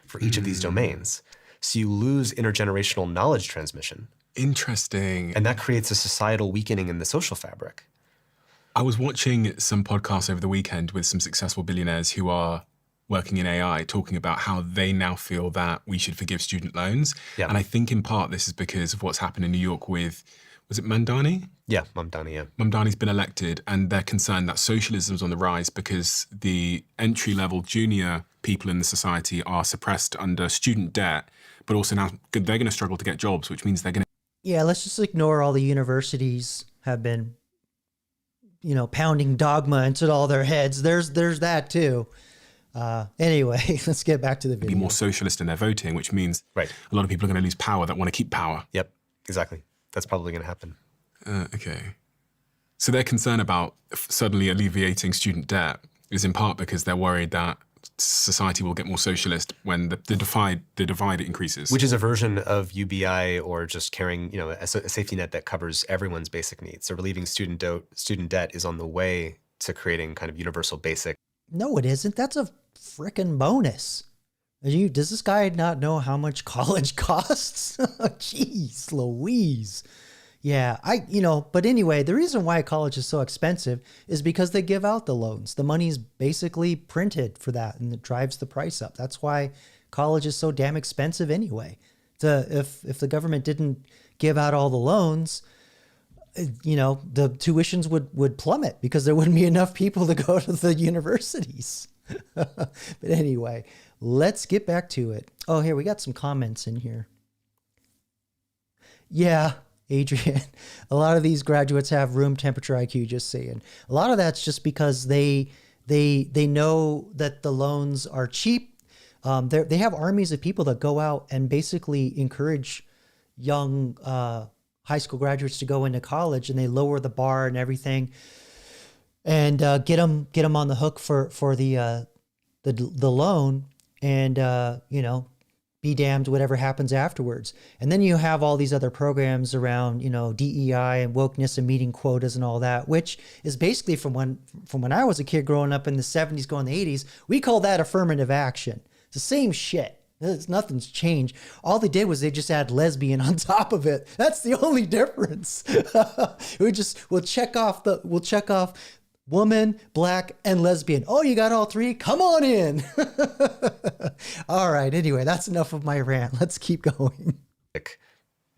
For each of these domains. So you lose intergenerational knowledge transmission. Interesting. And that creates a societal weakening in the social fabric. I was watching some podcasts over the weekend with some successful billionaires who are working in AI, talking about how they now feel that we should forgive student loans. Yeah. And I think in part this is because of what's happened in New York with, was it Mamdani? Yeah, Mamdani, yeah. Mamdani's been elected, and they're concerned that socialism's on the rise because the entry-level junior people in the society are suppressed under student debt, but also now they're going to struggle to get jobs, which means they're going to... Yeah, let's just ignore all the universities have been, pounding dogma into all their heads. There's that too. Anyway, let's get back to the video. Be more socialist in their voting, which means a lot of people are going to lose power that want to keep power. Yep, exactly. That's probably going to happen. Okay. So their concern about suddenly alleviating student debt is in part because they're worried that society will get more socialist when the divide increases. Which is a version of UBI, or just carrying, a safety net that covers everyone's basic needs. So relieving student debt is on the way to creating kind of universal basic. No, it isn't. That's a frickin' bonus. Does this guy not know how much college costs? Jeez Louise. Yeah, but anyway, the reason why college is so expensive is because they give out the loans. The money's basically printed for that, and it drives the price up. That's why college is so damn expensive anyway. If the government didn't give out all the loans, the tuitions would plummet because there wouldn't be enough people to go to the universities. But anyway, let's get back to it. Oh, here, we got some comments in here. Yeah, Adrian, a lot of these graduates have room temperature IQ, just saying. A lot of that's just because they know that the loans are cheap. They have armies of people that go out and basically encourage young high school graduates to go into college, and they lower the bar and everything, and get them on the hook for the loan, and be damned whatever happens afterwards. And then you have all these other programs around, DEI and wokeness and meeting quotas and all that, which is basically from when I was a kid growing up in the 70s, going the 80s, we call that affirmative action. It's the same shit. Nothing's changed. All they did was they just add lesbian on top of it. That's the only difference. we'll check off woman, black, and lesbian. Oh, you got all three? Come on in. All right. Anyway, that's enough of my rant. Let's keep going.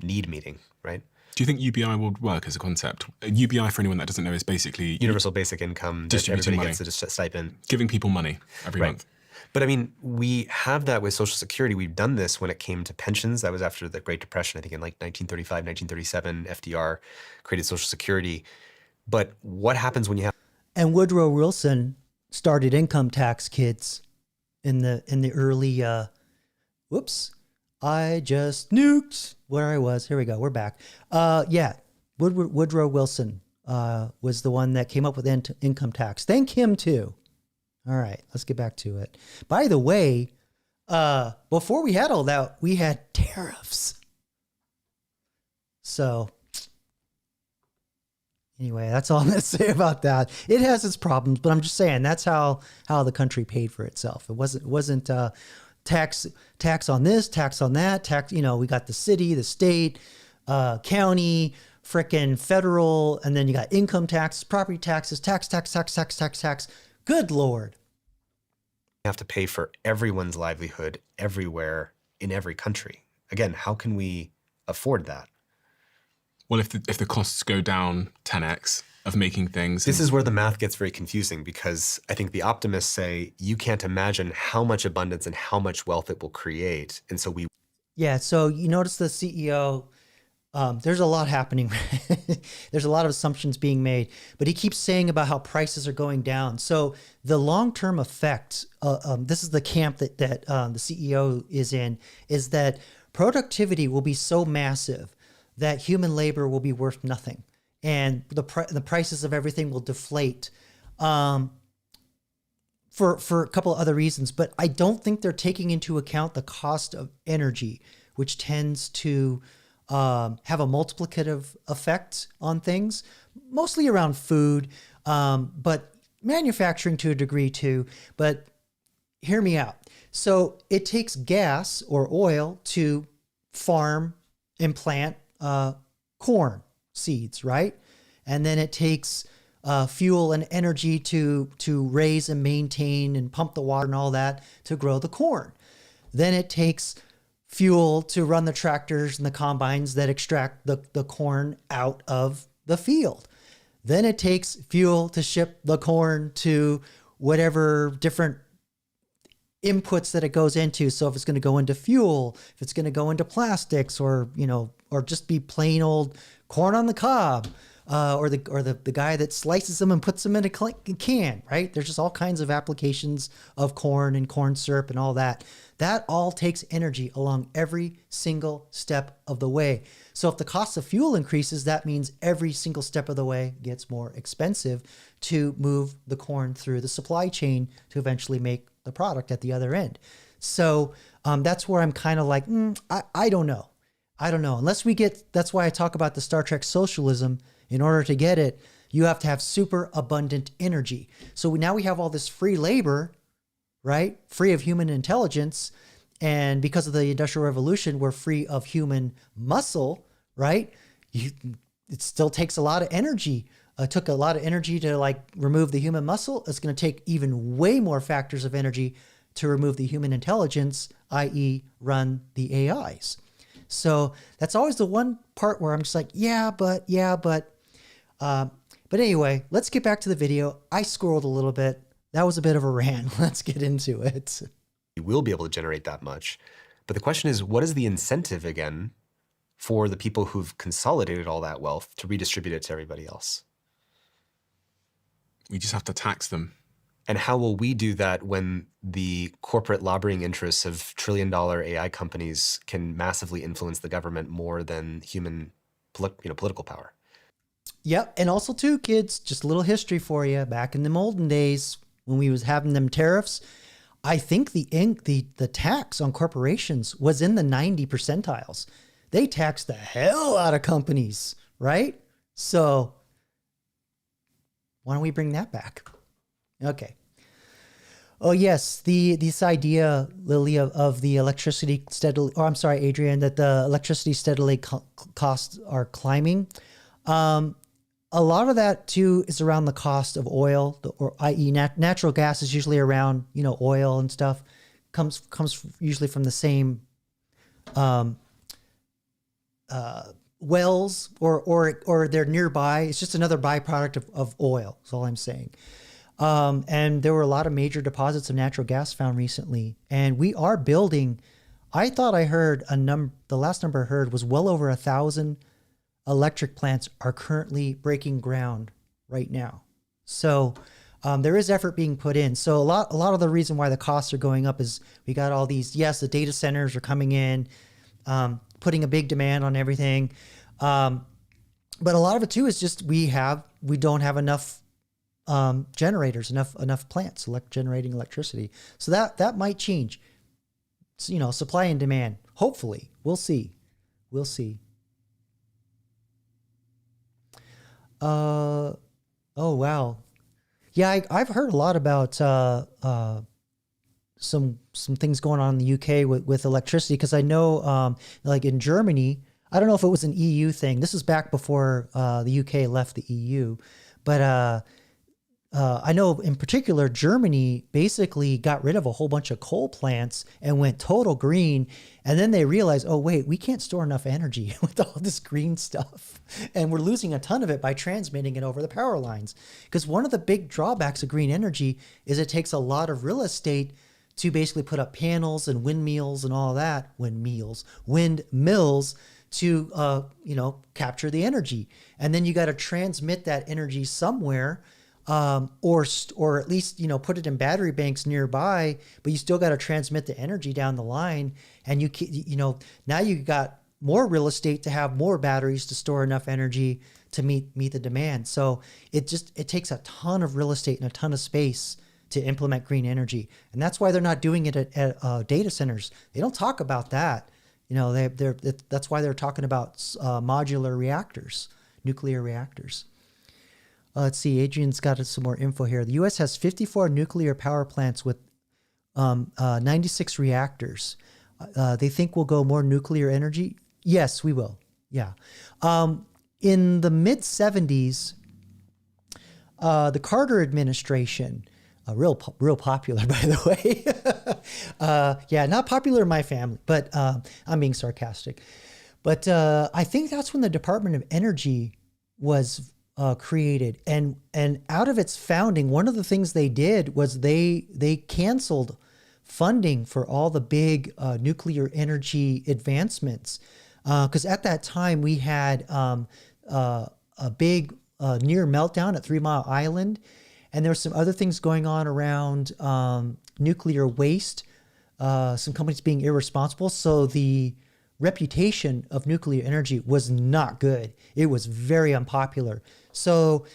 Need meeting, right? Do you think UBI will work as a concept? UBI, for anyone that doesn't know, is basically universal basic income. Distributing everybody money. Gets a stipend. Giving people money every month. But I mean, we have that with Social Security. We've done this when it came to pensions. That was after the Great Depression, I think in like 1935, 1937, FDR created Social Security. But what happens when you have... And Woodrow Wilson started income tax, kids, in the early, whoops, I just nuked where I was. Here we go. We're back. Woodrow Wilson was the one that came up with income tax. Thank him too. All right, let's get back to it. By the way, before we had all that, we had tariffs. So anyway, that's all I'm going to say about that. It has its problems, but I'm just saying that's how the country paid for itself. It wasn't tax on this, tax on that, tax. We got the city, the state, county, frickin' federal, and then you got income taxes, property taxes, tax. Good Lord. You have to pay for everyone's livelihood everywhere in every country. Again, how can we afford that? Well, if the costs go down 10x of making things. This is where the math gets very confusing, because I think the optimists say you can't imagine how much abundance and how much wealth it will create. And so we... Yeah, so you notice the CEO, there's a lot happening. There's a lot of assumptions being made, but he keeps saying about how prices are going down. So the long-term effect, this is the camp that the CEO is in, is that productivity will be so massive that human labor will be worth nothing, and the prices of everything will deflate for a couple of other reasons. But I don't think they're taking into account the cost of energy, which tends to have a multiplicative effect on things, mostly around food, but manufacturing to a degree too. But hear me out. So it takes gas or oil to farm and plant corn seeds, right? And then it takes fuel and energy to raise and maintain and pump the water and all that to grow the corn. Then it takes fuel to run the tractors and the combines that extract the corn out of the field. Then it takes fuel to ship the corn to whatever different inputs that it goes into. So if it's going to go into fuel, if it's going to go into plastics, or or just be plain old corn on the cob, or the guy that slices them and puts them in a can, right? There's just all kinds of applications of corn and corn syrup and all that. That all takes energy along every single step of the way. So if the cost of fuel increases, that means every single step of the way gets more expensive to move the corn through the supply chain to eventually make the product at the other end. So that's where I'm kind of like, I don't know. Unless we get, that's why I talk about the Star Trek socialism. In order to get it, you have to have super abundant energy. So now we have all this free labor, right? Free of human intelligence. And because of the Industrial Revolution, we're free of human muscle, right? It still takes a lot of energy. It took a lot of energy to like remove the human muscle. It's going to take even way more factors of energy to remove the human intelligence, i.e. run the AIs. So that's always the one part where I'm just like, but anyway, let's get back to the video. I scrolled a little bit. That was a bit of a rant. Let's get into it. You will be able to generate that much. But the question is, what is the incentive again for the people who've consolidated all that wealth to redistribute it to everybody else? We just have to tax them. And how will we do that when the corporate lobbying interests of trillion-dollar AI companies can massively influence the government more than human political power? Yep. And also too, kids, just a little history for you. Back in the olden days when we was having them tariffs, I think the tax on corporations was in the 90 percentiles. They taxed the hell out of companies, right? So why don't we bring that back? Okay. Oh yes, this idea, Lily, of the electricity steadily, or I'm sorry, Adrian, that the electricity steadily costs are climbing. A lot of that too is around the cost of oil, or i.e. natural gas is usually around, oil and stuff. Comes usually from the same wells or they're nearby. It's just another byproduct of oil. That's all I'm saying. And there were a lot of major deposits of natural gas found recently, and we are building. I thought I heard the last number I heard was well over 1,000 electric plants are currently breaking ground right now. So there is effort being put in. So a lot of the reason why the costs are going up is we got all these, yes, the data centers are coming in, putting a big demand on everything. But a lot of it too is just we don't have enough generators, enough plants generating electricity. So that might change. So, supply and demand. Hopefully, we'll see. Oh wow, yeah, I've heard a lot about some things going on in the UK with electricity, because I know like in Germany, I don't know if it was an EU thing. This is back before the UK left the EU, but I know in particular Germany basically got rid of a whole bunch of coal plants and went total green, and then they realized, oh wait, we can't store enough energy with all this green stuff, and we're losing a ton of it by transmitting it over the power lines. Because one of the big drawbacks of green energy is it takes a lot of real estate to basically put up panels and windmills and all that, windmills to capture the energy, and then you got to transmit that energy somewhere. Or at least, put it in battery banks nearby, but you still got to transmit the energy down the line. And now you got more real estate to have more batteries to store enough energy to meet the demand. So it takes a ton of real estate and a ton of space to implement green energy. And that's why they're not doing it at data centers. They don't talk about that. That's why they're talking about modular reactors, nuclear reactors. Let's see, Adrian's got some more info here. The U.S. has 54 nuclear power plants with 96 reactors. They think we'll go more nuclear energy. Yes, we will. Yeah. In the mid 70s, the Carter administration, real popular, by the way. Yeah, not popular in my family, but I'm being sarcastic. But I think that's when the Department of Energy was created. And out of its founding, one of the things they did was they canceled funding for all the big nuclear energy advancements. Because at that time, we had a big near meltdown at 3 Mile Island. And there were some other things going on around nuclear waste, some companies being irresponsible. So the reputation of nuclear energy was not good. It was very unpopular. So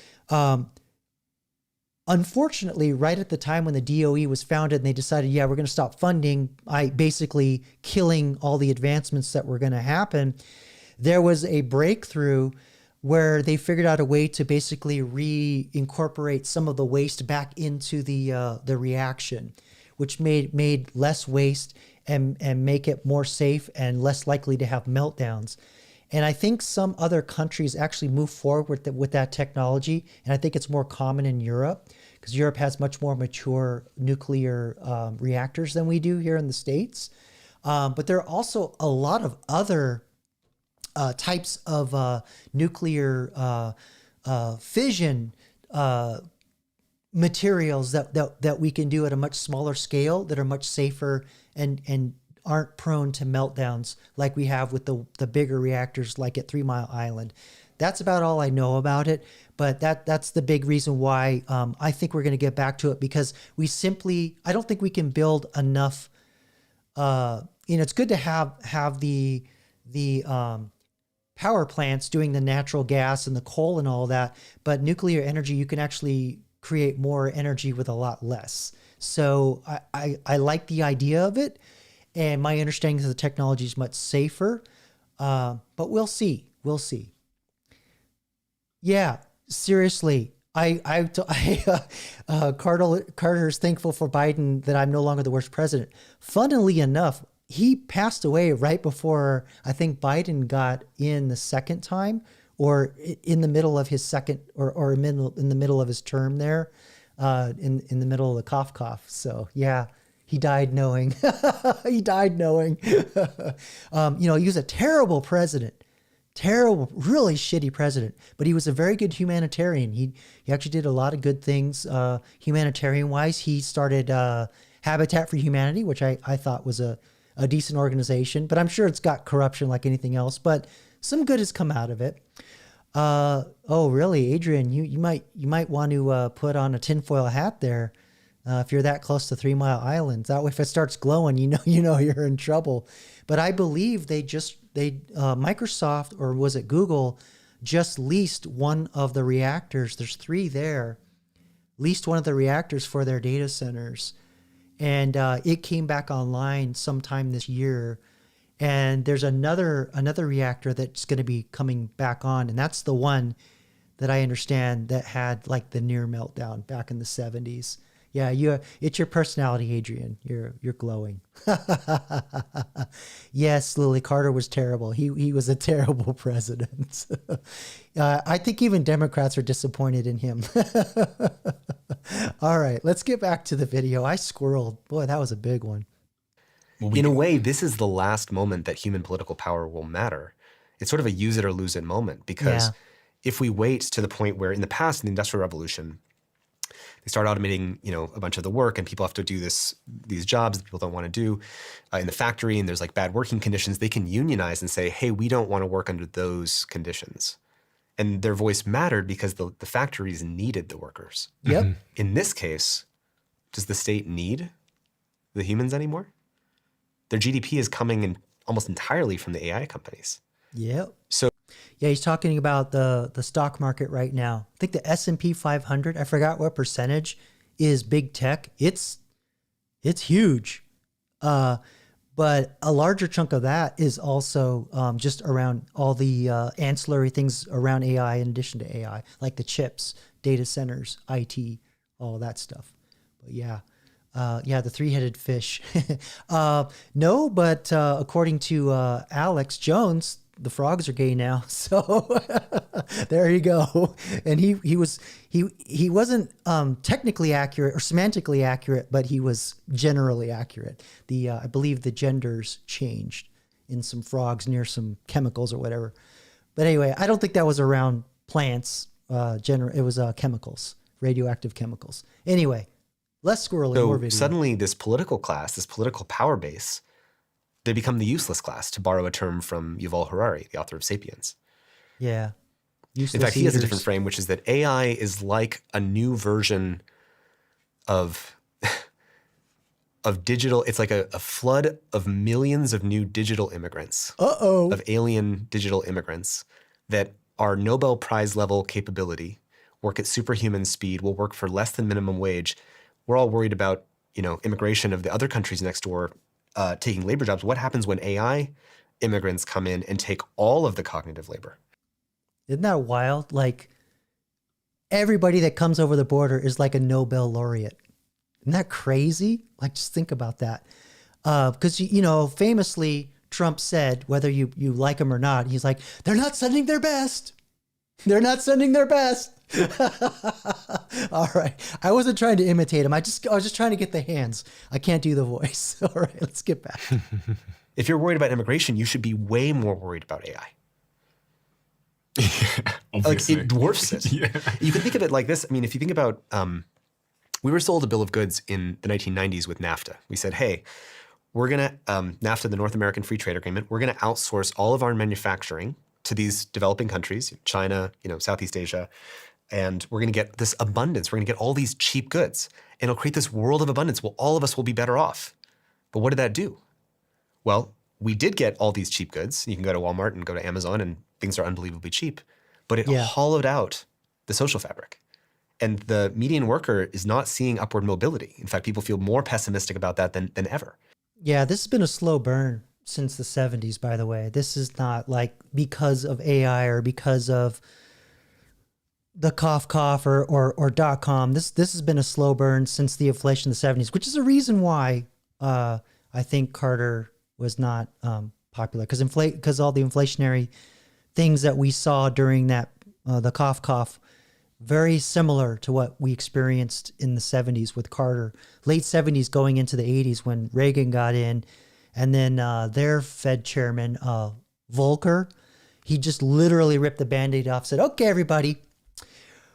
unfortunately, right at the time when the DOE was founded and they decided, yeah, we're going to stop funding, basically killing all the advancements that were going to happen, there was a breakthrough where they figured out a way to basically reincorporate some of the waste back into the reaction, which made less waste and make it more safe and less likely to have meltdowns. And I think some other countries actually move forward with that technology. And I think it's more common in Europe because Europe has much more mature nuclear reactors than we do here in the States. But there are also a lot of other types of nuclear fission materials that we can do at a much smaller scale that are much safer and aren't prone to meltdowns like we have with the bigger reactors like at 3 Mile Island. That's about all I know about it, but that's the big reason why I think we're going to get back to it, because I don't think we can build enough. It's good to have the power plants doing the natural gas and the coal and all that, but nuclear energy, you can actually create more energy with a lot less. So I like the idea of it, and my understanding of the technology is much safer, but we'll see. We'll see. Yeah, seriously. Carter's thankful for Biden that I'm no longer the worst president. Funnily enough, he passed away right before I think Biden got in the second time, or in the middle of his second, or in the middle of his term there, in the middle of the cough. So yeah, he died knowing. He died knowing. He was a terrible president. Terrible, really shitty president, but he was a very good humanitarian. He actually did a lot of good things humanitarian wise. He started Habitat for Humanity, which I thought was a decent organization, but I'm sure it's got corruption like anything else, but some good has come out of it. Oh really, Adrian, you might want to put on a tinfoil hat there if you're that close to 3 Mile Island. That way if it starts glowing, you know you're in trouble. But I believe Microsoft, or was it Google, just leased one of the reactors. There's 3 there. Leased one of the reactors for their data centers. And it came back online sometime this year. And there's another reactor that's going to be coming back on. And that's the one that I understand that had like the near meltdown back in the 70s. Yeah, it's your personality, Adrian. You're glowing. Yes, Lily, Carter was terrible. He was a terrible president. I think even Democrats are disappointed in him. All right, let's get back to the video. I squirreled. Boy, that was a big one. In a way, this is the last moment that human political power will matter. It's sort of a use it or lose it moment, because if we wait to the point where in the past, in the Industrial Revolution, they start automating, a bunch of the work, and people have to do these jobs that people don't want to do in the factory, and there's like bad working conditions. They can unionize and say, hey, we don't want to work under those conditions. And their voice mattered because the factories needed the workers. Yep. In this case, does the state need the humans anymore? Their GDP is coming in almost entirely from the AI companies. Yep. So yeah, he's talking about the stock market right now. I think the S&P 500, I forgot what percentage, is big tech. It's huge. But a larger chunk of that is also just around all the ancillary things around AI in addition to AI, like the chips, data centers, IT, all that stuff. But yeah. The 3-headed fish. No, but according to Alex Jones, the frogs are gay now. So there you go. And he wasn't technically accurate or semantically accurate, but he was generally accurate. I believe the genders changed in some frogs near some chemicals or whatever. But anyway, I don't think that was around plants. It was chemicals, radioactive chemicals. Anyway, less squirrely, more video. Suddenly this political class, this political power base, they become the useless class, to borrow a term from Yuval Harari, the author of 'Sapiens. Yeah. Useless In fact, he has a eaters. different frame, which is that AI is like a new version of digital. It's like a flood of millions of new digital immigrants, of alien digital immigrants that are Nobel Prize level capability, work at superhuman speed, will work for less than minimum wage. We're all worried about, immigration of the other countries next door taking labor jobs. What happens when AI immigrants come in and take all of the cognitive labor? Isn't that wild? Like, everybody that comes over the border is like a Nobel laureate. Isn't that crazy? Like, just think about that. Because, famously, Trump said, whether you like him or not, he's like, they're not sending their best. They're not sending their best. All right. I wasn't trying to imitate him. I was just trying to get the hands. I can't do the voice. All right, let's get back. If you're worried about immigration, you should be way more worried about AI. Like, it dwarfs it. Yeah. You can think of it like this. I mean, if you think about, we were sold a bill of goods in the 1990s with NAFTA. We said, hey, we're going to, NAFTA, the North American Free Trade Agreement, we're going to outsource all of our manufacturing to these developing countries, China, Southeast Asia, and we're going to get this abundance. We're going to get all these cheap goods, and it'll create this world of abundance. Well, all of us will be better off. But what did that do? Well, we did get all these cheap goods. You can go to Walmart and go to Amazon, and things are unbelievably cheap. But it hollowed out the social fabric. And the median worker is not seeing upward mobility. In fact, people feel more pessimistic about that than ever. Yeah, this has been a slow burn since the 70s, by the way. This is not like because of AI or because of the cough or .com. This has been a slow burn since the inflation of the 70s, which is a reason why I think Carter was not popular, because all the inflationary things that we saw during that the cough, very similar to what we experienced in the 70s with Carter, late 70s going into the 80s when Reagan got in. And then their Fed chairman, Volcker, he just literally ripped the Band-Aid off, said, okay, everybody,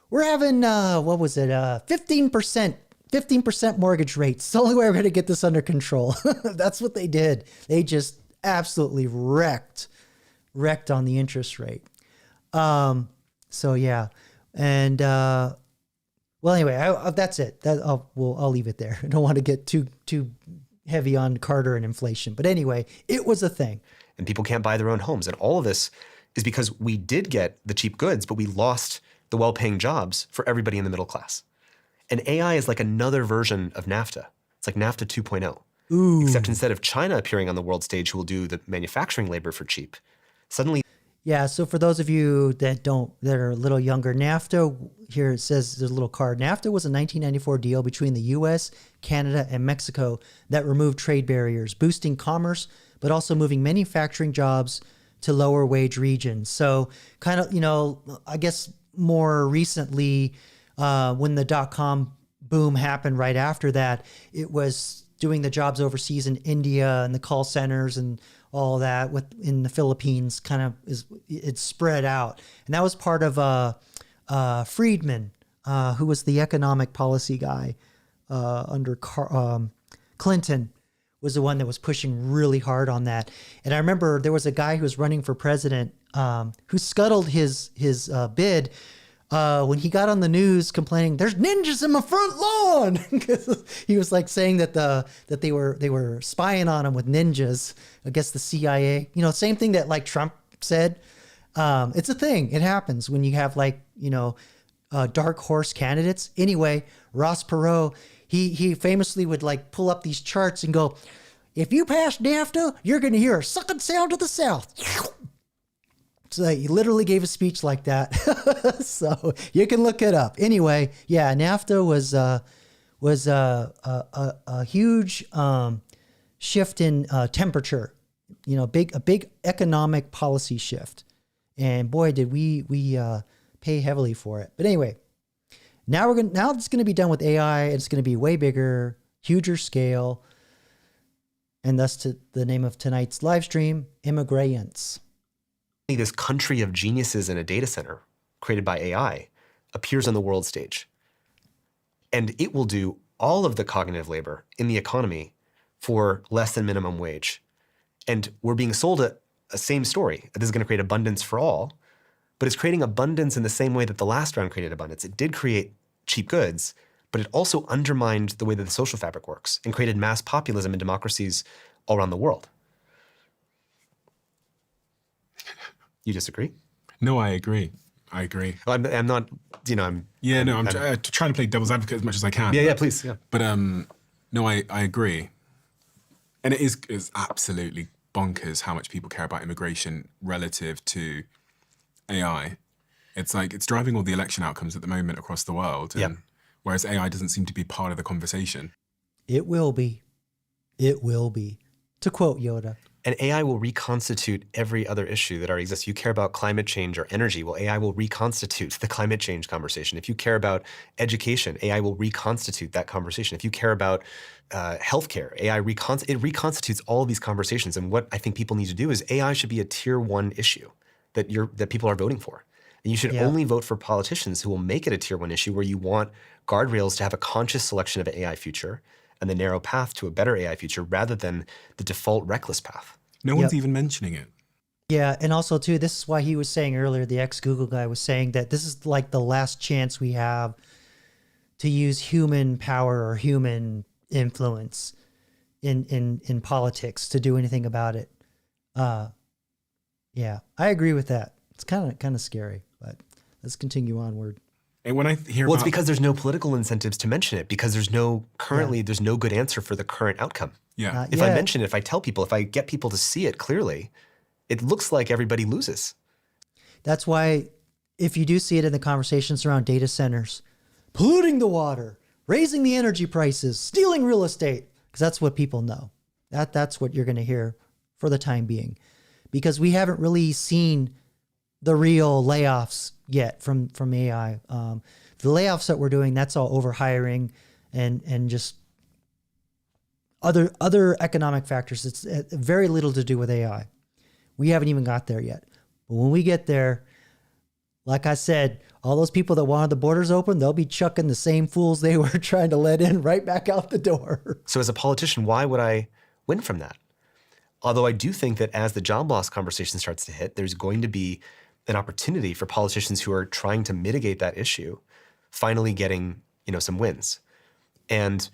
we're having, 15% mortgage rates. It's the only way we're going to get this under control. That's what they did. They just absolutely wrecked on the interest rate. So, yeah. And, well, anyway, that's it. I'll leave it there. I don't want to get too heavy on Carter and inflation. But anyway, it was a thing. And people can't buy their own homes. And all of this is because we did get the cheap goods, but we lost the well-paying jobs for everybody in the middle class. And AI is like another version of NAFTA. It's like NAFTA 2.0. Ooh. Except instead of China appearing on the world stage who will do the manufacturing labor for cheap, suddenly... Yeah, so for those of you that are a little younger, NAFTA, here it says, there's a little card. NAFTA was a 1994 deal between the U.S., Canada, and Mexico that removed trade barriers, boosting commerce, but also moving manufacturing jobs to lower wage regions. So kind of, I guess more recently, when the .com boom happened right after that, it was doing the jobs overseas in India and the call centers and all that in the Philippines it's spread out. And that was part of Friedman, who was the economic policy guy under Clinton, was the one that was pushing really hard on that. And I remember there was a guy who was running for president who scuttled his bid when he got on the news complaining, "There's ninjas in my front lawn." He was like saying that they were spying on him with ninjas. I guess the CIA, same thing that like Trump said. It's a thing. It happens when you have dark horse candidates. Anyway, Ross Perot, he famously would like pull up these charts and go, "If you pass NAFTA, you're going to hear a sucking sound to the South." So he literally gave a speech like that. So you can look it up. Anyway, yeah, NAFTA was a huge shift in temperature a big economic policy shift. And boy, did we pay heavily for it. But anyway, now it's going to be done with AI. It's going to be way bigger, huger scale. And thus to the name of tonight's live stream, ImmigrAInts. This country of geniuses in a data center created by AI appears on the world stage. And it will do all of the cognitive labor in the economy for less than minimum wage. And we're being sold a same story. This is going to create abundance for all, but it's creating abundance in the same way that the last round created abundance. It did create cheap goods, but it also undermined the way that the social fabric works and created mass populism in democracies all around the world. You disagree? No, I agree. Well, I'm not, I'm... Yeah, no, I'm trying to play devil's advocate as much as I can. Yeah, please, yeah. But no, I agree. And it is absolutely bonkers how much people care about immigration relative to AI. It's like, it's driving all the election outcomes at the moment across the world. And whereas AI doesn't seem to be part of the conversation. It will be. It will be. To quote Yoda. And AI will reconstitute every other issue that already exists. You care about climate change or energy, well, AI will reconstitute the climate change conversation. If you care about education, AI will reconstitute that conversation. If you care about healthcare, AI reconstitutes all of these conversations. And what I think people need to do is AI should be a tier 1 issue that people are voting for. And you should only vote for politicians who will make it a tier 1 issue where you want guardrails to have a conscious selection of an AI future and the narrow path to a better AI future rather than the default reckless path. No one's even mentioning it. Yeah, and also too, this is why he was saying earlier, the ex-Google guy was saying that this is like the last chance we have to use human power or human influence in politics to do anything about it. Yeah, I agree with that. It's kind of scary, but let's continue onward. And when I hear it's because there's no political incentives to mention it, because there's no good answer for the current outcome. Yeah. If I mention it, if I tell people, if I get people to see it clearly, it looks like everybody loses. That's why if you do see it in the conversations around data centers, polluting the water, raising the energy prices, stealing real estate, because that's what people know. That's what you're going to hear for the time being, because we haven't really seen the real layoffs yet from AI. The layoffs that we're doing, that's all overhiring and just other economic factors. It's very little to do with AI. We haven't even got there yet. But when we get there, like I said, all those people that wanted the borders open, they'll be chucking the same fools they were trying to let in right back out the door. So as a politician, why would I win from that? Although I do think that as the job loss conversation starts to hit, there's going to be an opportunity for politicians who are trying to mitigate that issue, finally getting, some wins. And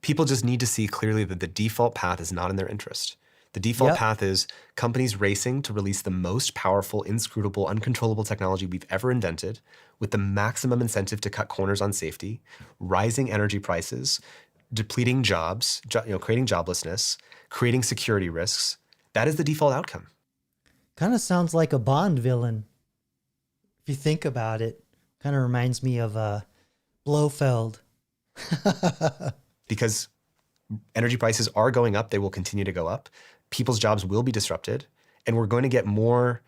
people just need to see clearly that the default path is not in their interest. The default path is companies racing to release the most powerful, inscrutable, uncontrollable technology we've ever invented with the maximum incentive to cut corners on safety, rising energy prices, depleting jobs, creating joblessness, creating security risks. That is the default outcome. Kind of sounds like a Bond villain. If you think about it, kind of reminds me of Blofeld. Because energy prices are going up, they will continue to go up. People's jobs will be disrupted, and we're going to get more,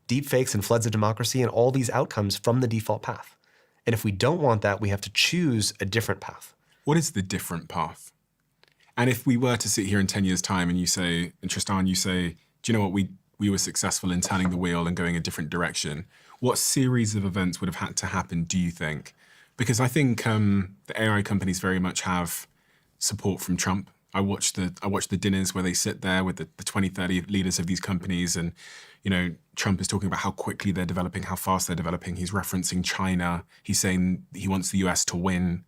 deep fakes and floods of democracy and all these outcomes from the default path. And if we don't want that, we have to choose a different path. What is the different path? And if we were to sit here in 10 years' time and Tristan, you say, do you know what, we were successful in turning the wheel and going a different direction, what series of events would have had to happen, do you think? Because I think the AI companies very much have support from Trump. I watch the dinners where they sit there with the 20, 30 leaders of these companies, and Trump is talking about how quickly they're developing, how fast they're developing. He's referencing China. He's saying he wants the US to win.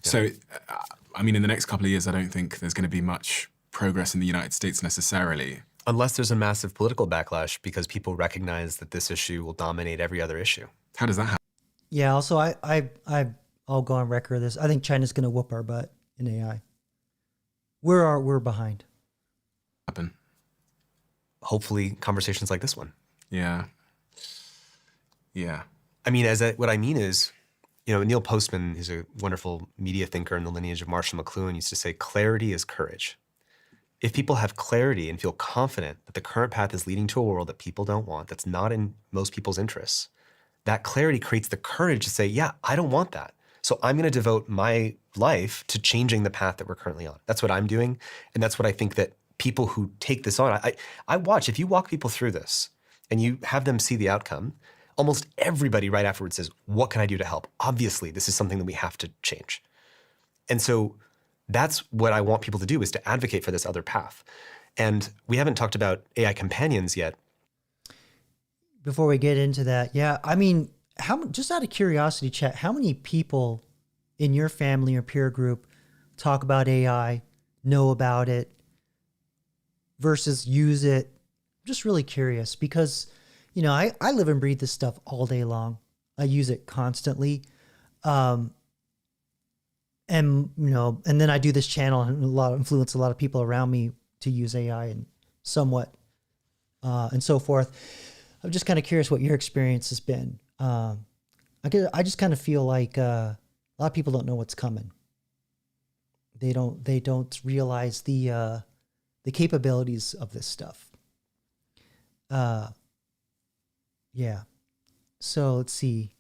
Yeah. So, in the next couple of years, I don't think there's going to be much progress in the United States necessarily. Unless there's a massive political backlash because people recognize that this issue will dominate every other issue. How does that happen? Yeah, also, I'll go on record with this. I think China's going to whoop our butt in AI. We're behind. Happen. Hopefully conversations like this one. Yeah. What I mean is, Neil Postman, who's a wonderful media thinker in the lineage of Marshall McLuhan, used to say, clarity is courage. If people have clarity and feel confident that the current path is leading to a world that people don't want, that's not in most people's interests, that clarity creates the courage to say, yeah, I don't want that. So I'm going to devote my life to changing the path that we're currently on. That's what I'm doing. And that's what I think that people who take this on, I watch, if you walk people through this and you have them see the outcome, almost everybody right afterwards says, what can I do to help? Obviously, this is something that we have to change. And so that's what I want people to do, is to advocate for this other path. And we haven't talked about AI companions yet. Before we get into that, yeah, I mean, just out of curiosity, chat, how many people in your family or peer group talk about AI, know about it, versus use it? I'm just really curious because, I live and breathe this stuff all day long. I use it constantly. And then I do this channel and influence a lot of people around me to use AI and somewhat, and so forth. I'm just kind of curious what your experience has been. I just kind of feel like a lot of people don't know what's coming. They don't realize the capabilities of this stuff. Yeah. So let's see.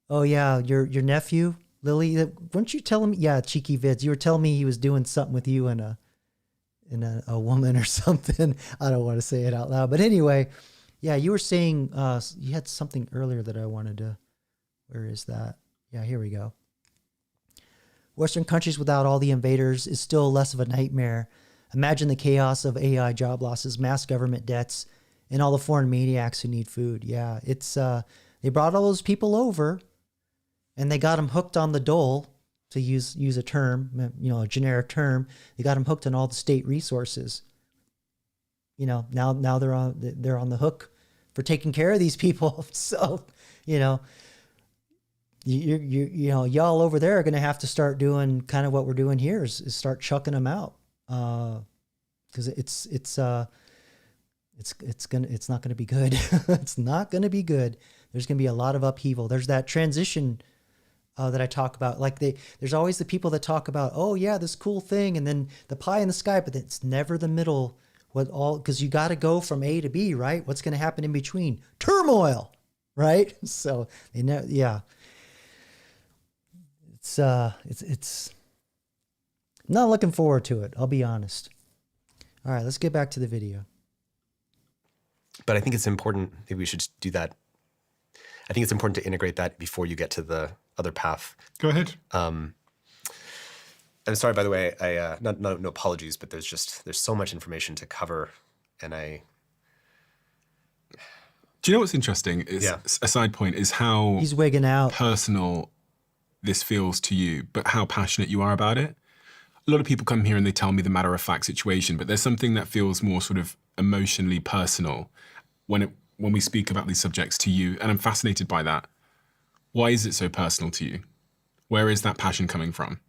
Oh yeah, your nephew, Lily. Weren't you telling me? Yeah, Cheeky Vids. You were telling me he was doing something with you and a woman or something. I don't want to say it out loud, but anyway, yeah, you were saying you had something earlier that I wanted to. Where is that? Yeah, here we go. Western countries without all the invaders is still less of a nightmare. Imagine the chaos of AI job losses, mass government debts, and all the foreign maniacs who need food. Yeah, it's they brought all those people over, and they got them hooked on the dole, to use a term, a generic term. They got them hooked on all the state resources. Now they're on the hook for taking care of these people. So, y'all over there are going to have to start doing kind of what we're doing here is start chucking them out. Because it's not going to be good. It's not going to be good. There's going to be a lot of upheaval. There's that transition that I talk about. Like there's always the people that talk about, oh yeah, this cool thing, and then the pie in the sky, but it's never the middle. Because you got to go from A to B, right? What's going to happen in between? Turmoil, right? So yeah. It's not looking forward to it. I'll be honest. All right, let's get back to the video. But I think it's important, maybe we should do that. I think it's important to integrate that before you get to the other path. Go ahead. I'm sorry, by the way, no apologies, but there's so much information to cover, and Do you know what's interesting? A side point is how he's wigging out. Personal this feels to you, but how passionate you are about it. A lot of people come here and they tell me the matter-of-fact situation, but there's something that feels more sort of emotionally personal when we speak about these subjects to you, and I'm fascinated by that. Why is it so personal to you? Where is that passion coming from?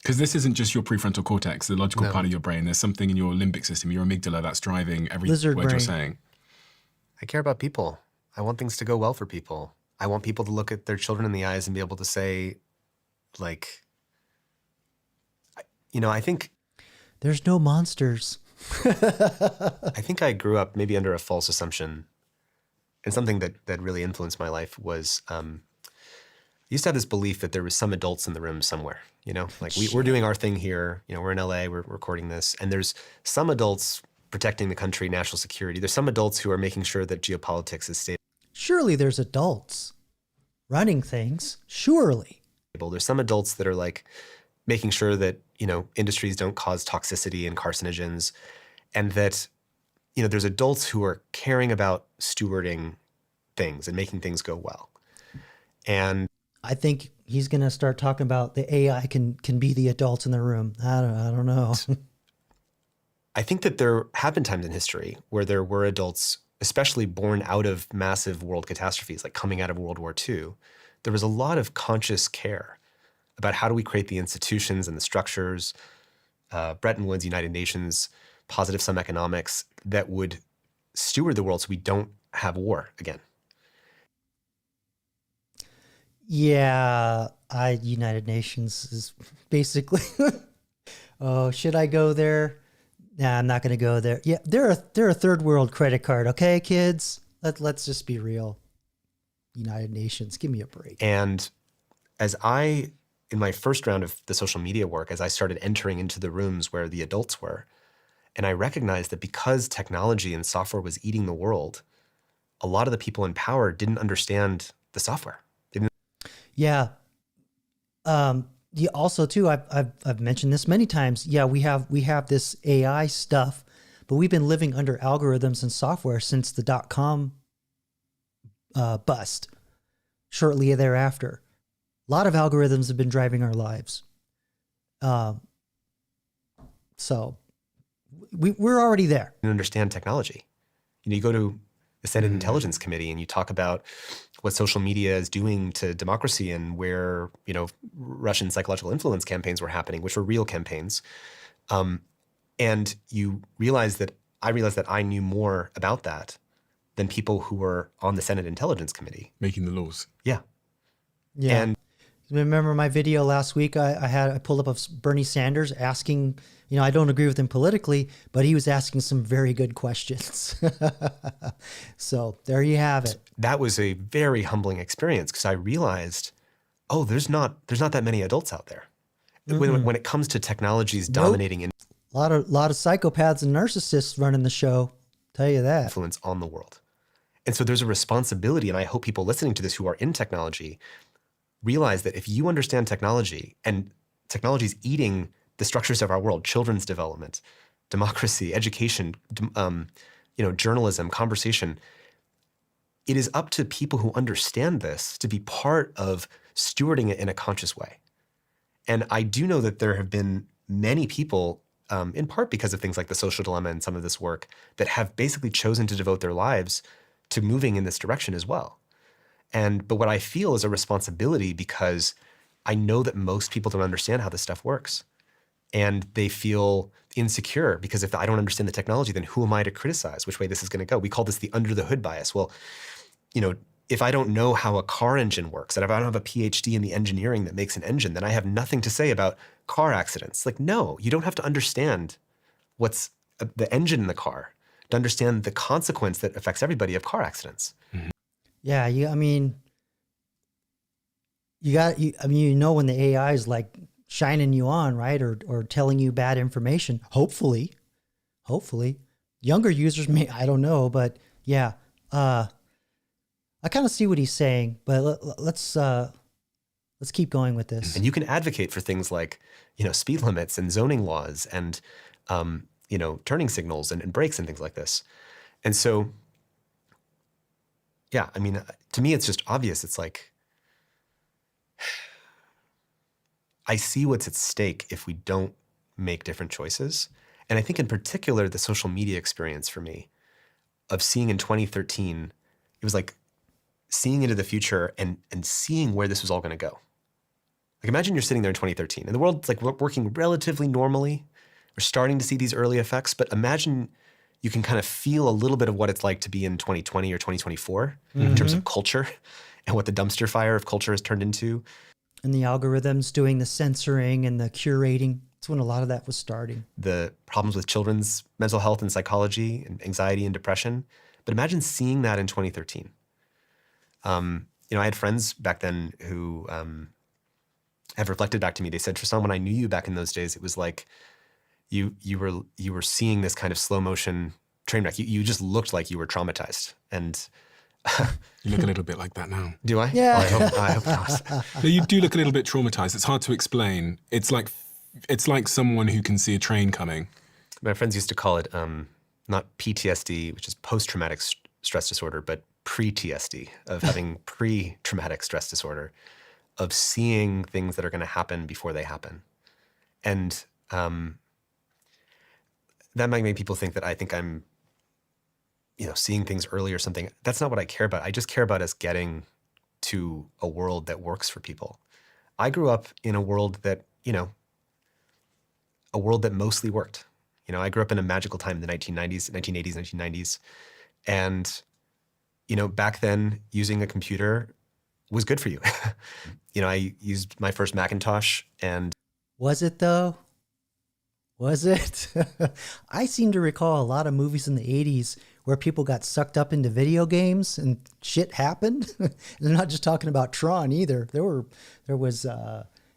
Because this isn't just your prefrontal cortex, the logical part of your brain. There's something in your limbic system, your amygdala, that's driving every word you're saying. I care about people. I want things to go well for people. I want people to look at their children in the eyes and be able to say, like, I think... There's no monsters. I think I grew up maybe under a false assumption. And something that really influenced my life was, I used to have this belief that there was some adults in the room somewhere, like we're doing our thing here, we're in LA, we're recording this, and there's some adults protecting the country, national security. There's some adults who are making sure that geopolitics is stable. Surely there's adults running things. Surely. There's some adults that are like making sure that, industries don't cause toxicity and carcinogens, and that, there's adults who are caring about stewarding things and making things go well. And I think he's going to start talking about the AI can be the adults in the room. I don't know. I think that there have been times in history where there were adults, especially born out of massive world catastrophes, like coming out of World War II. There was a lot of conscious care about how do we create the institutions and the structures, Bretton Woods, United Nations, positive sum economics that would steward the world so we don't have war again. Yeah, United Nations is basically. Oh, should I go there? Nah, I'm not going to go there. Yeah, they're a third world credit card. Okay, kids, let's just be real. United Nations, give me a break. And as in my first round of the social media work, as I started entering into the rooms where the adults were, and I recognized that because technology and software was eating the world, a lot of the people in power didn't understand the software. Yeah. Also too, I've mentioned this many times. Yeah, we have this AI stuff, but we've been living under algorithms and software since the .com bust. Shortly thereafter, a lot of algorithms have been driving our lives. So we're already there. You understand technology. You go to the Senate Intelligence Committee and you talk about what social media is doing to democracy and where, Russian psychological influence campaigns were happening, which were real campaigns. And I realized that I knew more about that than people who were on the Senate Intelligence Committee. Making the laws. Yeah. Yeah. And remember my video last week? I pulled up of Bernie Sanders asking, I don't agree with him politically, but he was asking some very good questions. So there you have it. That was a very humbling experience because I realized, there's not that many adults out there. When it comes to technologies dominating a lot of psychopaths and narcissists running the show. Tell you that. Influence on the world. And so there's a responsibility, and I hope people listening to this who are in technology realize that if you understand technology, and technology is eating the structures of our world, children's development, democracy, education, journalism, conversation, it is up to people who understand this to be part of stewarding it in a conscious way. And I do know that there have been many people, in part because of things like the social dilemma and some of this work, that have basically chosen to devote their lives to moving in this direction as well. But what I feel is a responsibility because I know that most people don't understand how this stuff works. And they feel insecure because if I don't understand the technology, then who am I to criticize which way this is going to go? We call this the under the hood bias. Well, if I don't know how a car engine works, and if I don't have a PhD in the engineering that makes an engine, then I have nothing to say about car accidents. No, you don't have to understand what's the engine in the car to understand the consequence that affects everybody of car accidents. Yeah, when the AI is like shining you on, right? Or telling you bad information, hopefully. Younger users may, I don't know, but yeah. I kind of see what he's saying, but let's keep going with this. And you can advocate for things like, speed limits and zoning laws and, turning signals and brakes and things like this. And so, yeah, to me, it's just obvious. It's like, I see what's at stake if we don't make different choices. And I think in particular, the social media experience for me of seeing in 2013, it was like seeing into the future and seeing where this was all going to go. Like imagine you're sitting there in 2013 and the world's like working relatively normally. We're starting to see these early effects, but imagine you can kind of feel a little bit of what it's like to be in 2020 or 2024 in terms of culture and what the dumpster fire of culture has turned into. And the algorithms doing the censoring and the curating. That's when a lot of that was starting. The problems with children's mental health and psychology and anxiety and depression. But imagine seeing that in 2013. I had friends back then who have reflected back to me. They said, Tristan, when I knew you back in those days, it was like you were seeing this kind of slow motion train wreck. You just looked like you were traumatized. And you look a little bit like that now. Do I? Yeah. I hope not. No, you do look a little bit traumatized. It's hard to explain. It's like someone who can see a train coming. My friends used to call it not PTSD, which is post-traumatic stress disorder, but pre-TSD, of having pre-traumatic stress disorder, of seeing things that are going to happen before they happen. And that might make people think that I think I'm, seeing things early or something. That's not what I care about. I just care about us getting to a world that works for people. I grew up in a world that, mostly worked. I grew up in a magical time in the 1980s, 1990s. And back then using a computer was good for you. I used my first Macintosh, and was it though? Was it? I seem to recall a lot of movies in the 80s where people got sucked up into video games and shit happened. And I'm not just talking about Tron either. There was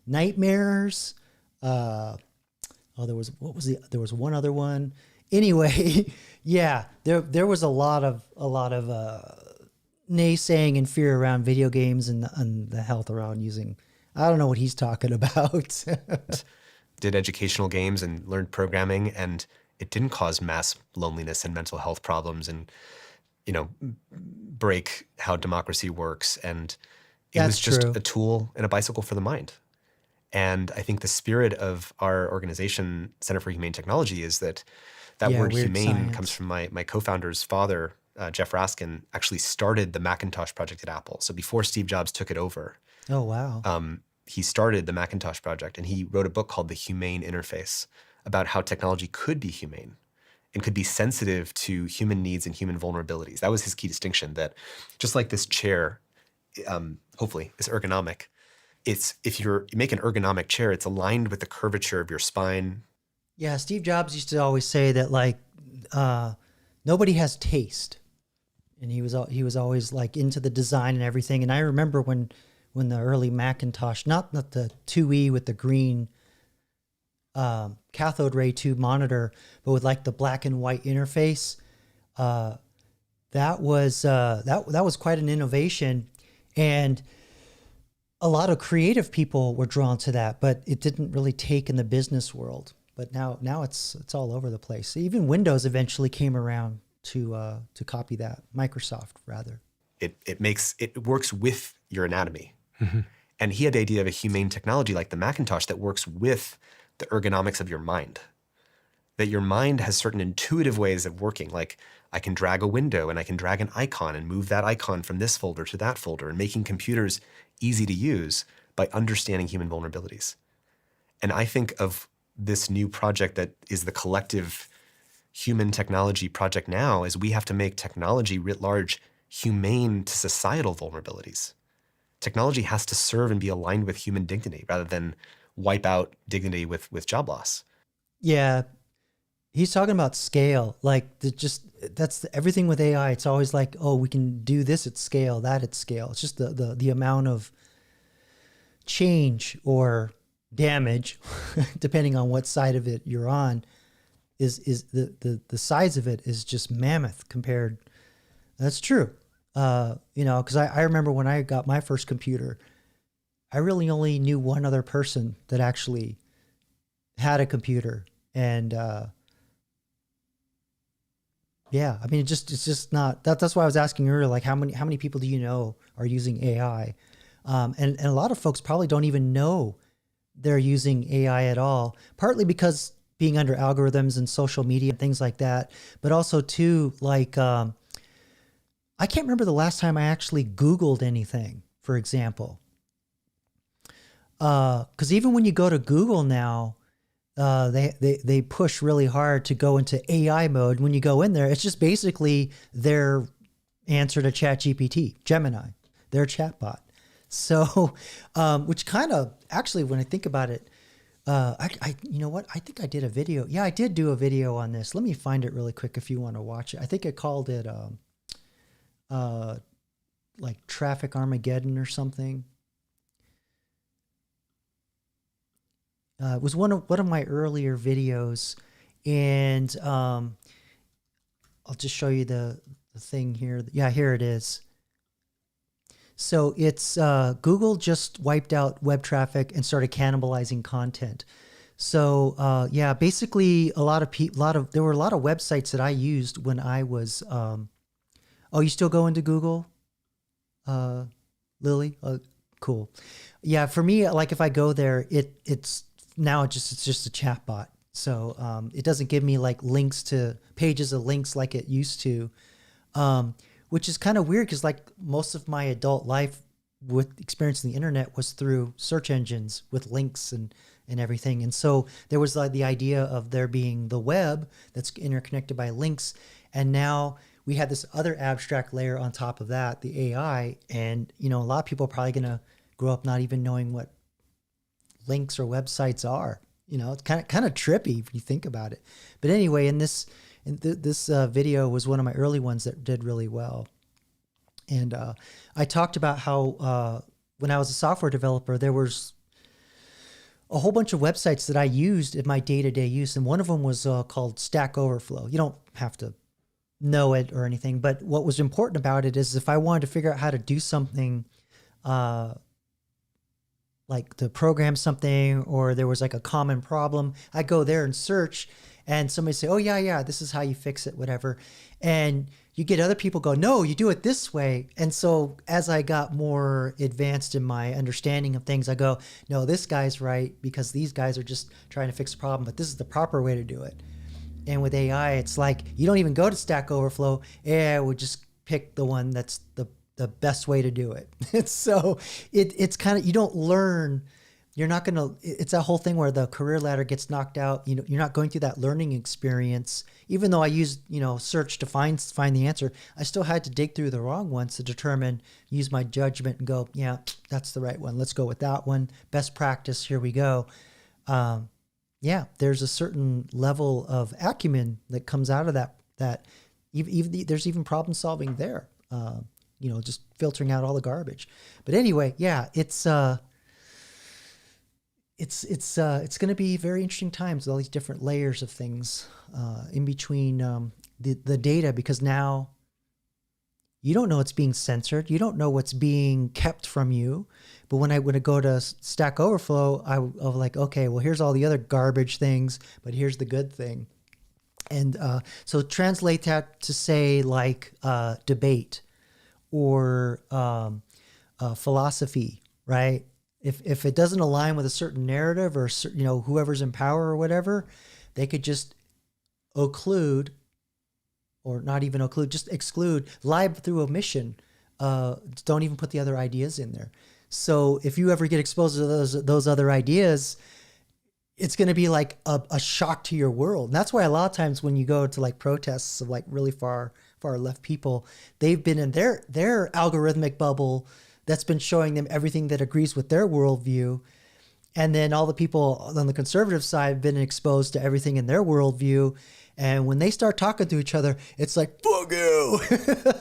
Nightmares. There was one other one. Anyway, yeah, there was a lot of naysaying and fear around video games and the health around using. I don't know what he's talking about. Did educational games and learned programming, and it didn't cause mass loneliness and mental health problems and, break how democracy works. And it was just a tool and a bicycle for the mind. And I think the spirit of our organization, Center for Humane Technology, is that word humane science comes from my co-founder's father, Jeff Raskin, actually started the Macintosh project at Apple. So before Steve Jobs took it over. Oh, wow. He started the Macintosh project, and he wrote a book called The Humane Interface about how technology could be humane and could be sensitive to human needs and human vulnerabilities. That was his key distinction, that just like this chair, hopefully, is ergonomic. If you make an ergonomic chair, it's aligned with the curvature of your spine. Yeah, Steve Jobs used to always say that nobody has taste, and he was always into the design and everything. And I remember when the early Macintosh, not the 2E with the green cathode ray tube monitor, but with the black and white interface, that was quite an innovation, and a lot of creative people were drawn to that, but it didn't really take in the business world. But now it's all over the place. Even Windows eventually came around to copy that. Microsoft, rather. It works with your anatomy. Mm-hmm. And he had the idea of a humane technology like the Macintosh that works with the ergonomics of your mind. That your mind has certain intuitive ways of working. Like I can drag a window and I can drag an icon and move that icon from this folder to that folder, and making computers easy to use by understanding human vulnerabilities. And I think of this new project that is the collective human technology project now as we have to make technology writ large humane to societal vulnerabilities. Technology has to serve and be aligned with human dignity rather than wipe out dignity with job loss. Yeah. He's talking about scale. That's everything with AI. It's always we can do this at scale, that at scale. It's just the amount of change or damage, depending on what side of it you're on, is the size of it is just mammoth compared. That's true. Because I remember when I got my first computer, I really only knew one other person that actually had a computer. And it's just not that's why I was asking earlier, how many people do you know are using AI? And a lot of folks probably don't even know they're using AI at all, partly because being under algorithms and social media and things like that, but also too, I can't remember the last time I actually Googled anything, for example. Because even when you go to Google now, they push really hard to go into AI mode. When you go in there, it's just basically their answer to ChatGPT, Gemini, their chatbot. So, which kind of actually, when I think about it, you know what? I think I did a video. Yeah, I did do a video on this. Let me find it really quick if you want to watch it. I think I called it Traffic Armageddon or something. It was one of my earlier videos, and I'll just show you the thing here. Yeah, here it is. So it's Google just wiped out web traffic and started cannibalizing content. So basically there were a lot of websites that I used when I was. Oh, you still go into Google, Lily? Cool. Yeah, for me, if I go there, it's just a chat bot. So it doesn't give me links to pages of links like it used to, which is kind of weird because most of my adult life with experiencing the internet was through search engines with links and everything. And so there was the idea of there being the web that's interconnected by links. And now we had this other abstract layer on top of that, the AI. And, you know, a lot of people are probably going to grow up not even knowing what links or websites are. You know, it's kind of trippy if you think about it. But anyway, this video was one of my early ones that did really well. And I talked about how when I was a software developer, there was a whole bunch of websites that I used in my day-to-day use. And one of them was called Stack Overflow. You don't have to know it or anything, but what was important about it is if I wanted to figure out how to do something, like to program something, or there was like a common problem, I go there and search, and somebody say, oh yeah, this is how you fix it, whatever. And you get other people go, no, you do it this way. And so as I got more advanced in my understanding of things, I go, no, this guy's right, because these guys are just trying to fix a problem, but this is the proper way to do it. And with AI, it's like, you don't even go to Stack Overflow. AI would just pick the one that's the best way to do it. And so it's kind of, you don't learn, you're not going to, it's that whole thing where the career ladder gets knocked out. You know, you're not going through that learning experience. Even though I used, you know, search to find the answer, I still had to dig through the wrong ones to determine, use my judgment and go, yeah, that's the right one. Let's go with that one. Best practice. Here we go. Yeah, there's a certain level of acumen that comes out of that even there's even problem solving there. You know, just filtering out all the garbage. But anyway, yeah, it's going to be very interesting times with all these different layers of things in between the data, because now you don't know what's being censored. You don't know what's being kept from you. But when I go to Stack Overflow, I was like, okay, well, here's all the other garbage things, but here's the good thing. And so translate that to say like debate or philosophy, right? If it doesn't align with a certain narrative or, you know, whoever's in power or whatever, they could just occlude, or not even occlude, just exclude, lie through omission. Don't even put the other ideas in there. So if you ever get exposed to those other ideas, it's going to be like a shock to your world. And that's why a lot of times when you go to like protests of like really far left people, they've been in their algorithmic bubble that's been showing them everything that agrees with their worldview. And then all the people on the conservative side have been exposed to everything in their worldview. And when they start talking to each other, it's like, fuck you.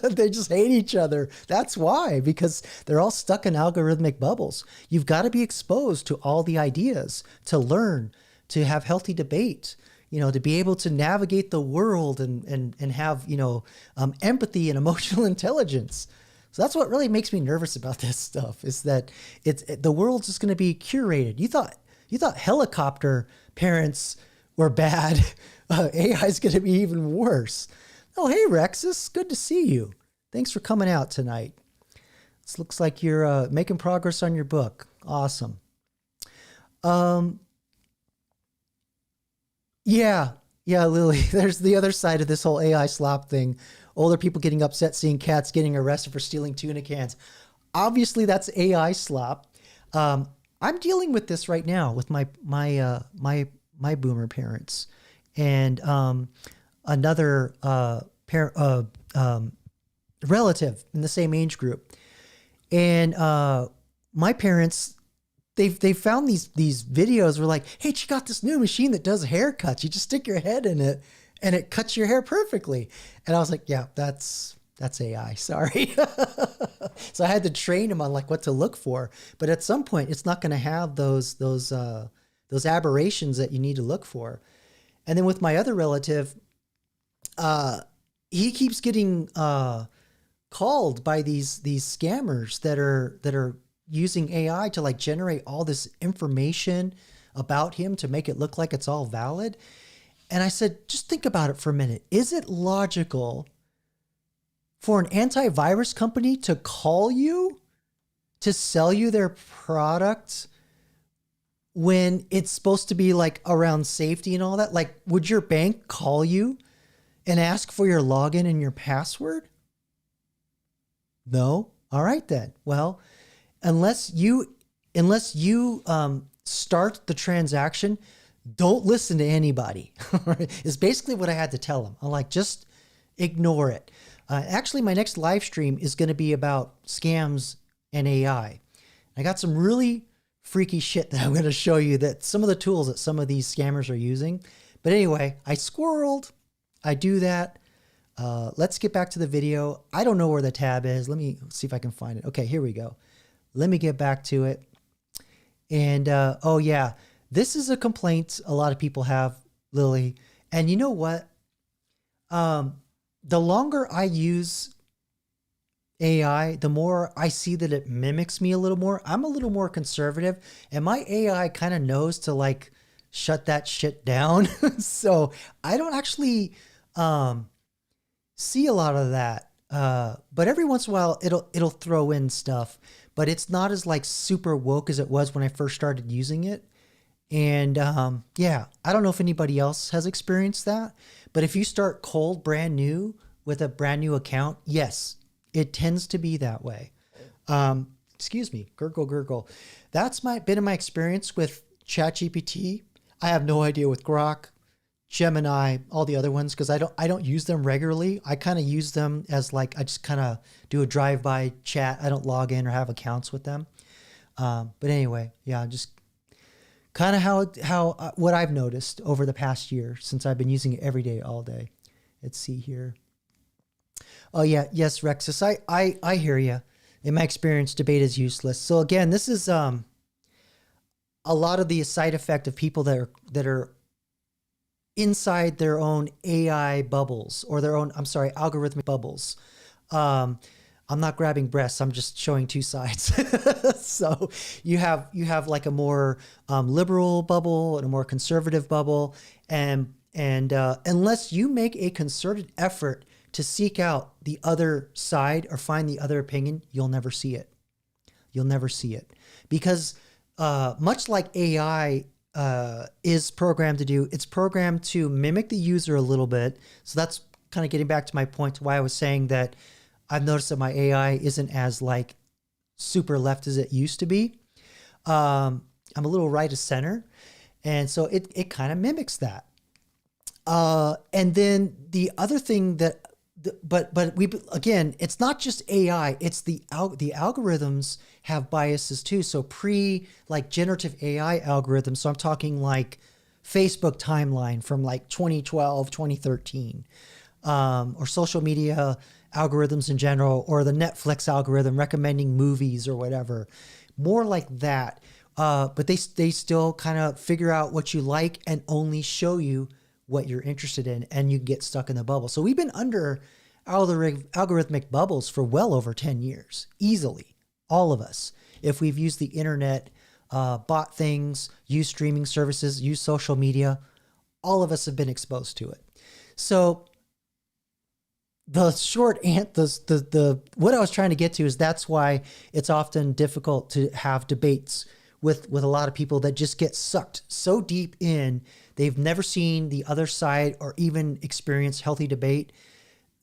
They just hate each other. That's why, because they're all stuck in algorithmic bubbles. You've got to be exposed to all the ideas, to learn, to have healthy debate, you know, to be able to navigate the world and have, you know, empathy and emotional intelligence. So that's what really makes me nervous about this stuff, is that the world's just going to be curated. You thought helicopter parents were bad. AI is going to be even worse. Oh, hey, Rexus, good to see you. Thanks for coming out tonight. This looks like you're making progress on your book. Awesome. Yeah, Lily, there's the other side of this whole AI slop thing. Older people getting upset seeing cats getting arrested for stealing tuna cans. Obviously, that's AI slop. I'm dealing with this right now with my boomer parents and another relative in the same age group. And my parents, they found these videos where like, hey, she got this new machine that does haircuts. You just stick your head in it and it cuts your hair perfectly. And I was like, yeah, that's AI. Sorry. So I had to train him on like what to look for. But at some point, it's not going to have those aberrations that you need to look for. And then with my other relative, he keeps getting called by these scammers that are using AI to like generate all this information about him to make it look like it's all valid. And I said, just think about it for a minute. Is it logical for an antivirus company to call you to sell you their product when it's supposed to be like around safety and all that? Like, would your bank call you and ask for your login and your password? No? All right then. Well, unless you start the transaction, don't listen to anybody. Is basically what I had to tell him. I'm like, just ignore it. Actually, my next live stream is going to be about scams and AI. I got some really freaky shit that I'm going to show you, that some of the tools that some of these scammers are using. But anyway, I squirreled. I do that. Let's get back to the video. I don't know where the tab is. Let me see if I can find it. Okay, here we go. Let me get back to it. And oh yeah, this is a complaint a lot of people have, Lily. And you know what? The longer I use AI, the more I see that it mimics me a little more. I'm a little more conservative, and my AI kind of knows to like shut that shit down. So I don't actually see a lot of that. But every once in a while it'll throw in stuff, but it's not as like super woke as it was when I first started using it. And yeah, I don't know if anybody else has experienced that, but if you start cold, brand new with a brand new account, yes, it tends to be that way. Excuse me, gurgle, gurgle. That's been my experience with ChatGPT. I have no idea with Grok, Gemini, all the other ones, because I don't use them regularly. I kind of use them as like, I just kind of do a drive-by chat. I don't log in or have accounts with them. But anyway, yeah, just kind of how what I've noticed over the past year since I've been using it every day, all day. Let's see here. Oh yeah, yes, Rexus, I hear you. In my experience, debate is useless. So again, this is a lot of the side effect of people that are inside their own AI bubbles, or their own, I'm sorry, algorithmic bubbles. I'm not grabbing breasts. I'm just showing two sides. So you have like a more liberal bubble and a more conservative bubble, and unless you make a concerted effort to seek out the other side or find the other opinion, you'll never see it. You'll never see it, because much like AI is programmed to do, it's programmed to mimic the user a little bit. So that's kind of getting back to my point, why I was saying that I've noticed that my AI isn't as like super left as it used to be. I'm a little right of center. And so it kind of mimics that. And then the other thing that, but we, again, it's not just AI, it's the algorithms have biases too. So like generative AI algorithms. So I'm talking like Facebook timeline from like 2012, 2013, or social media algorithms in general, or the Netflix algorithm recommending movies or whatever, more like that. But they still kind of figure out what you like and only show you what you're interested in, and you get stuck in the bubble. So we've been under algorithmic bubbles for well over 10 years, easily, all of us. If we've used the internet, bought things, used streaming services, used social media, all of us have been exposed to it. So the short what I was trying to get to is that's why it's often difficult to have debates with a lot of people that just get sucked so deep in. They've never seen the other side or even experienced healthy debate.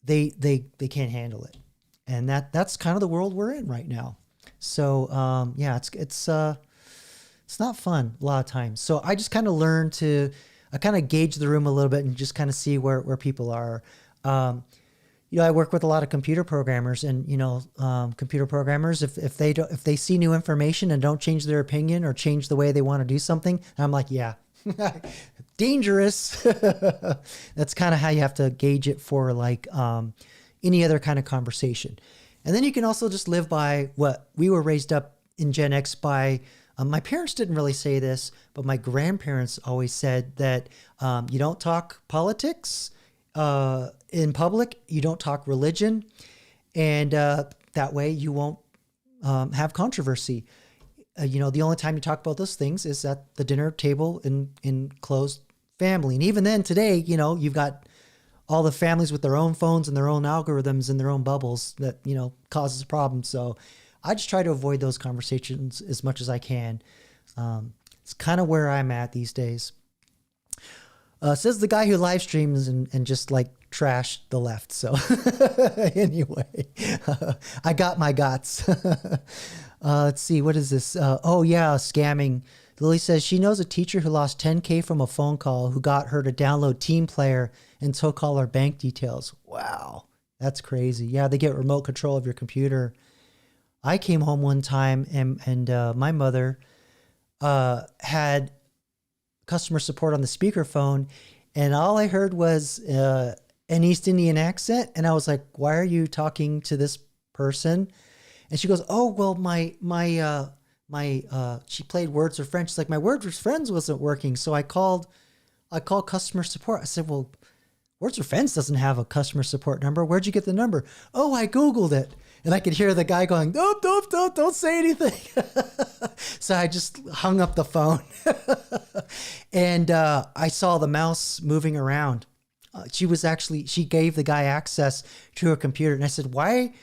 They can't handle it. And that's kind of the world we're in right now. So yeah, it's not fun a lot of times. So I just kind of learned I kind of gauge the room a little bit and just kind of see where people are. I work with a lot of computer programmers, and computer programmers, if they see new information and don't change their opinion or change the way they want to do something, I'm like, yeah, dangerous. That's kind of how you have to gauge it for like any other kind of conversation. And then you can also just live by what we were raised up in Gen X by. My parents didn't really say this, but my grandparents always said that you don't talk politics in public, you don't talk religion, and that way you won't have controversy. The only time you talk about those things is at the dinner table in closed family. And even then today, you've got all the families with their own phones and their own algorithms and their own bubbles that, causes a problem. So I just try to avoid those conversations as much as I can. It's kind of where I'm at these days. Says the guy who live streams and just like trash the left. So anyway, I got my guts. Let's see. What is this? Oh yeah. Scamming. Lily says she knows a teacher who lost $10K from a phone call who got her to download Team Player and took all her bank details. Wow. That's crazy. Yeah, they get remote control of your computer. I came home one time and my mother had customer support on the speakerphone, and all I heard was an East Indian accent, and I was like, "Why are you talking to this person?" And she goes, "Oh, well, she played Words with Friends. She's like, my Words with Friends wasn't working, so I called customer support." I said, "Well, Words with Friends doesn't have a customer support number. Where'd you get the number?" "Oh, I Googled it." And I could hear the guy going, don't say anything. So I just hung up the phone. And I saw the mouse moving around. She gave the guy access to her computer. And I said, why?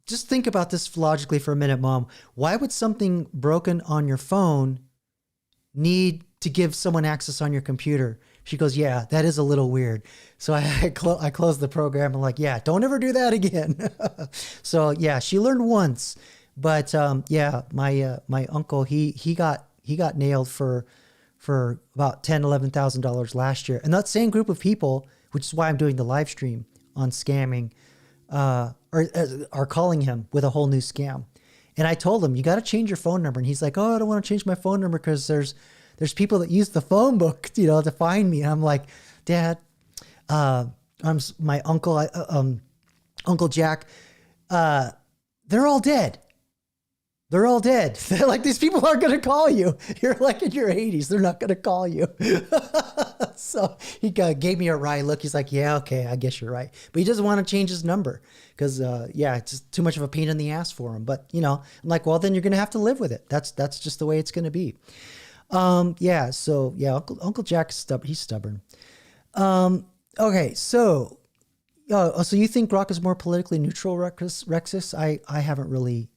Just think about this logically for a minute, Mom. Why would something broken on your phone need to give someone access on your computer? She goes, "Yeah, that is a little weird." So I closed the program. I'm like, "Yeah, don't ever do that again." So yeah, she learned once, but yeah, my uncle he got nailed for about $10,000-$11,000 last year, and that same group of people, which is why I'm doing the live stream on scamming, are calling him with a whole new scam. And I told him, "You got to change your phone number," and he's like, "Oh, I don't want to change my phone number because there's people that use the phone book, to find me." And I'm like, "Dad, my uncle, Uncle Jack, they're all dead. They're all dead. They're like, these people aren't going to call you. You're like in your 80s. They're not going to call you." So he gave me a wry look. He's like, "Yeah, okay, I guess you're right." But he doesn't want to change his number because, yeah, it's just too much of a pain in the ass for him. But, I'm like, well, then you're going to have to live with it. That's just the way it's going to be. Yeah, so yeah, Uncle Jack's stubborn. He's stubborn. Okay, so you think Grok is more politically neutral, Rexus? I haven't really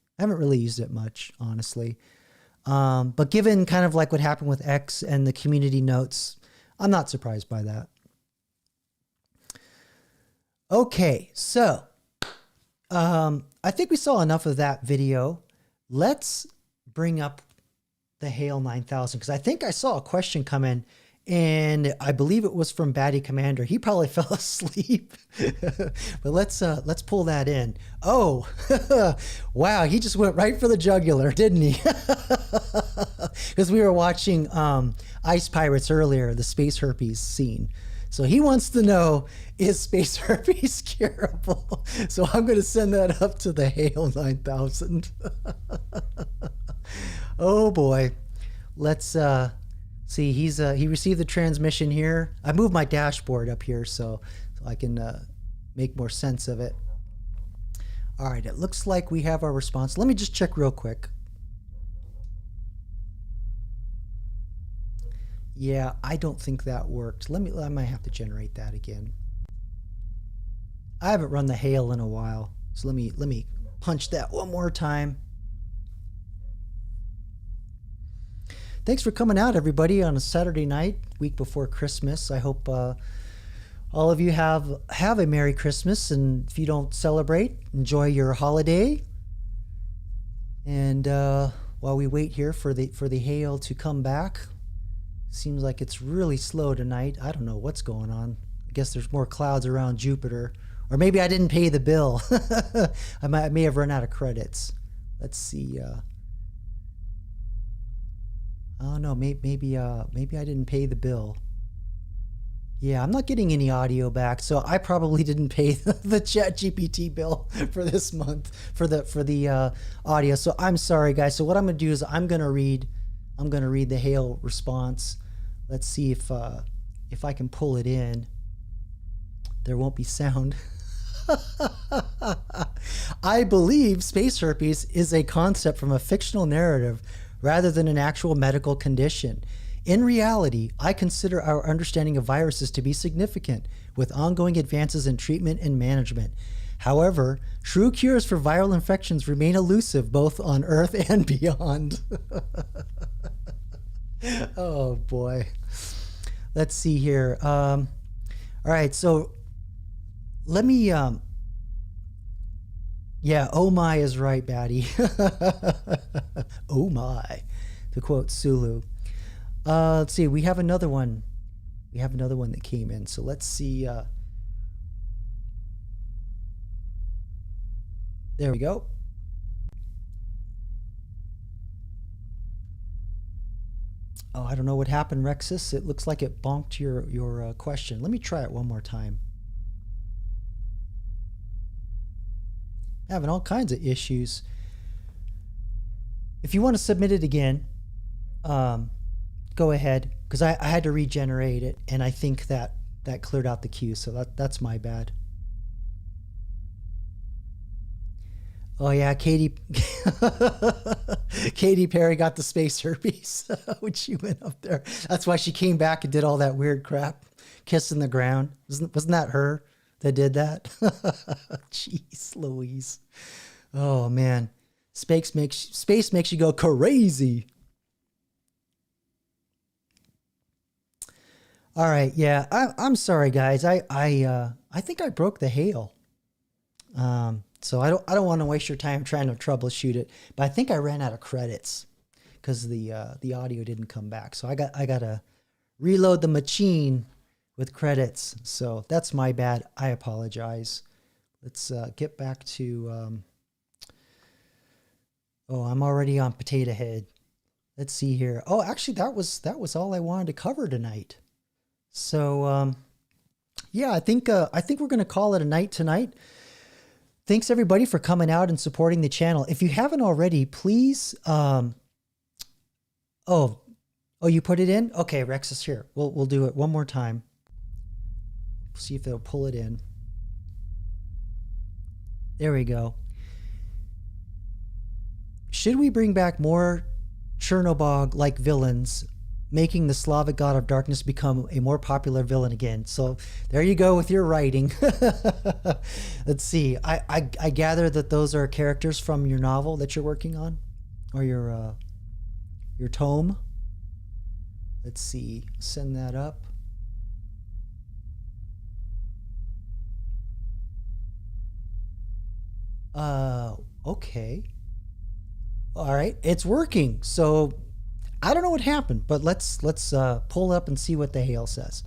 used it much, honestly. But given kind of like what happened with X and the community notes, I'm not surprised by that. Okay, so I think we saw enough of that video. Let's bring up the Hale 9000, because I think I saw a question come in, and I believe it was from Batty Commander. He probably fell asleep. But let's pull that in. Oh, wow, he just went right for the jugular, didn't he? Because we were watching Ice Pirates earlier, the space herpes scene. So he wants to know, is space herpes curable? So I'm going to send that up to the Hale 9000. Oh boy. Let's see. He received the transmission here. I moved my dashboard up here so I can make more sense of it. All right, it looks like we have our response. Let me just check real quick. Yeah, I don't think that worked. I might have to generate that again. I haven't run the Hale in a while, so let me punch that one more time. Thanks for coming out, everybody, on a Saturday night, week before Christmas. I hope all of you have a Merry Christmas, and if you don't celebrate, enjoy your holiday. And while we wait here for the Hale to come back, seems like it's really slow tonight. I don't know what's going on. I guess there's more clouds around Jupiter, or maybe I didn't pay the bill. I may have run out of credits. Let's see. Oh no, maybe I didn't pay the bill. Yeah, I'm not getting any audio back, so I probably didn't pay the ChatGPT bill for this month for the audio. So I'm sorry, guys. So what I'm gonna do is I'm gonna read the Hale response. Let's see if I can pull it in. There won't be sound. I believe space herpes is a concept from a fictional narrative rather than an actual medical condition. In reality, I consider our understanding of viruses to be significant, with ongoing advances in treatment and management. However, true cures for viral infections remain elusive both on Earth and beyond. Oh boy. Let's see here. All right, so let me yeah, oh my is right, Batty. Oh my, to quote Sulu. Let's see, we have another one. We have another one that came in. So let's see. There we go. Oh, I don't know what happened, Rexus. It looks like it bonked your question. Let me try it one more time. Having all kinds of issues. If you want to submit it again, go ahead, because I had to regenerate it, and I think that cleared out the queue, so that's my bad. Oh yeah, Katy Perry got the space herpes when she went up there. That's why she came back and did all that weird crap, kissing the ground. Wasn't that her that did that? Jeez Louise. Oh man, space makes you go crazy. All right, yeah, I'm sorry guys. I think I broke the hail. So I don't want to waste your time trying to troubleshoot it, but I think I ran out of credits because the audio didn't come back. So I gotta reload the machine with credits. So that's my bad. I apologize. Let's get back to. Oh, I'm already on Potato Head. Let's see here. Oh, actually, that was all I wanted to cover tonight. So yeah, I think we're gonna call it a night tonight. Thanks everybody for coming out and supporting the channel. If you haven't already, please. Oh, you put it in? Okay, Rex is here. We'll do it one more time. See if it'll pull it in. There we go. Should we bring back more Chernobog-like villains, making the Slavic god of darkness become a more popular villain again? So there you go with your writing. Let's see. I gather that those are characters from your novel that you're working on, or your tome. Let's see. Send that up. Okay. All right, it's working. So I don't know what happened, but let's pull up and see what the hail says.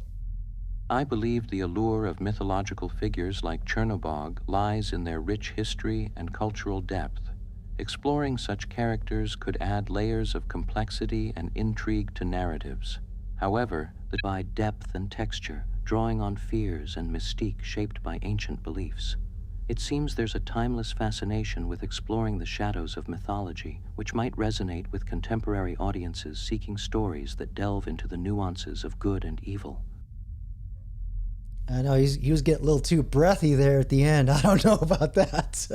I believe the allure of mythological figures like Chernobog lies in their rich history and cultural depth. Exploring such characters could add layers of complexity and intrigue to narratives. However, they provide depth and texture, drawing on fears and mystique shaped by ancient beliefs. It seems there's a timeless fascination with exploring the shadows of mythology, which might resonate with contemporary audiences seeking stories that delve into the nuances of good and evil. I know he was getting a little too breathy there at the end. I don't know about that.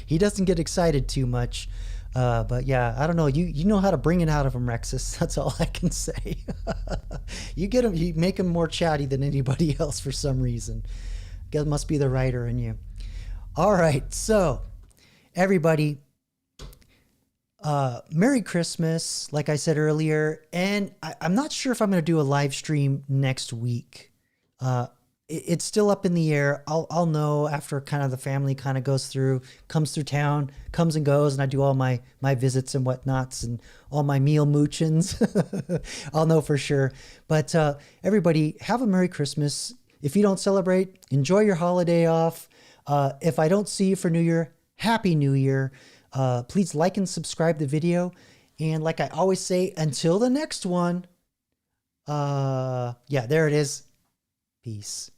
He doesn't get excited too much. But yeah, I don't know. You know how to bring it out of him, Rexus. That's all I can say. You make him more chatty than anybody else for some reason. It must be the writer in you. All right, so everybody, Merry Christmas, like I said earlier, and I'm not sure if I'm going to do a live stream next week. It's still up in the air. I'll know after kind of the family kind of comes through town, comes and goes, and I do all my visits and whatnots and all my meal moochins. I'll know for sure. But everybody, have a Merry Christmas. If you don't celebrate, enjoy your holiday off. If I don't see you for New Year, Happy New Year. Please like and subscribe the video. And like I always say, until the next one, yeah, there it is. Peace.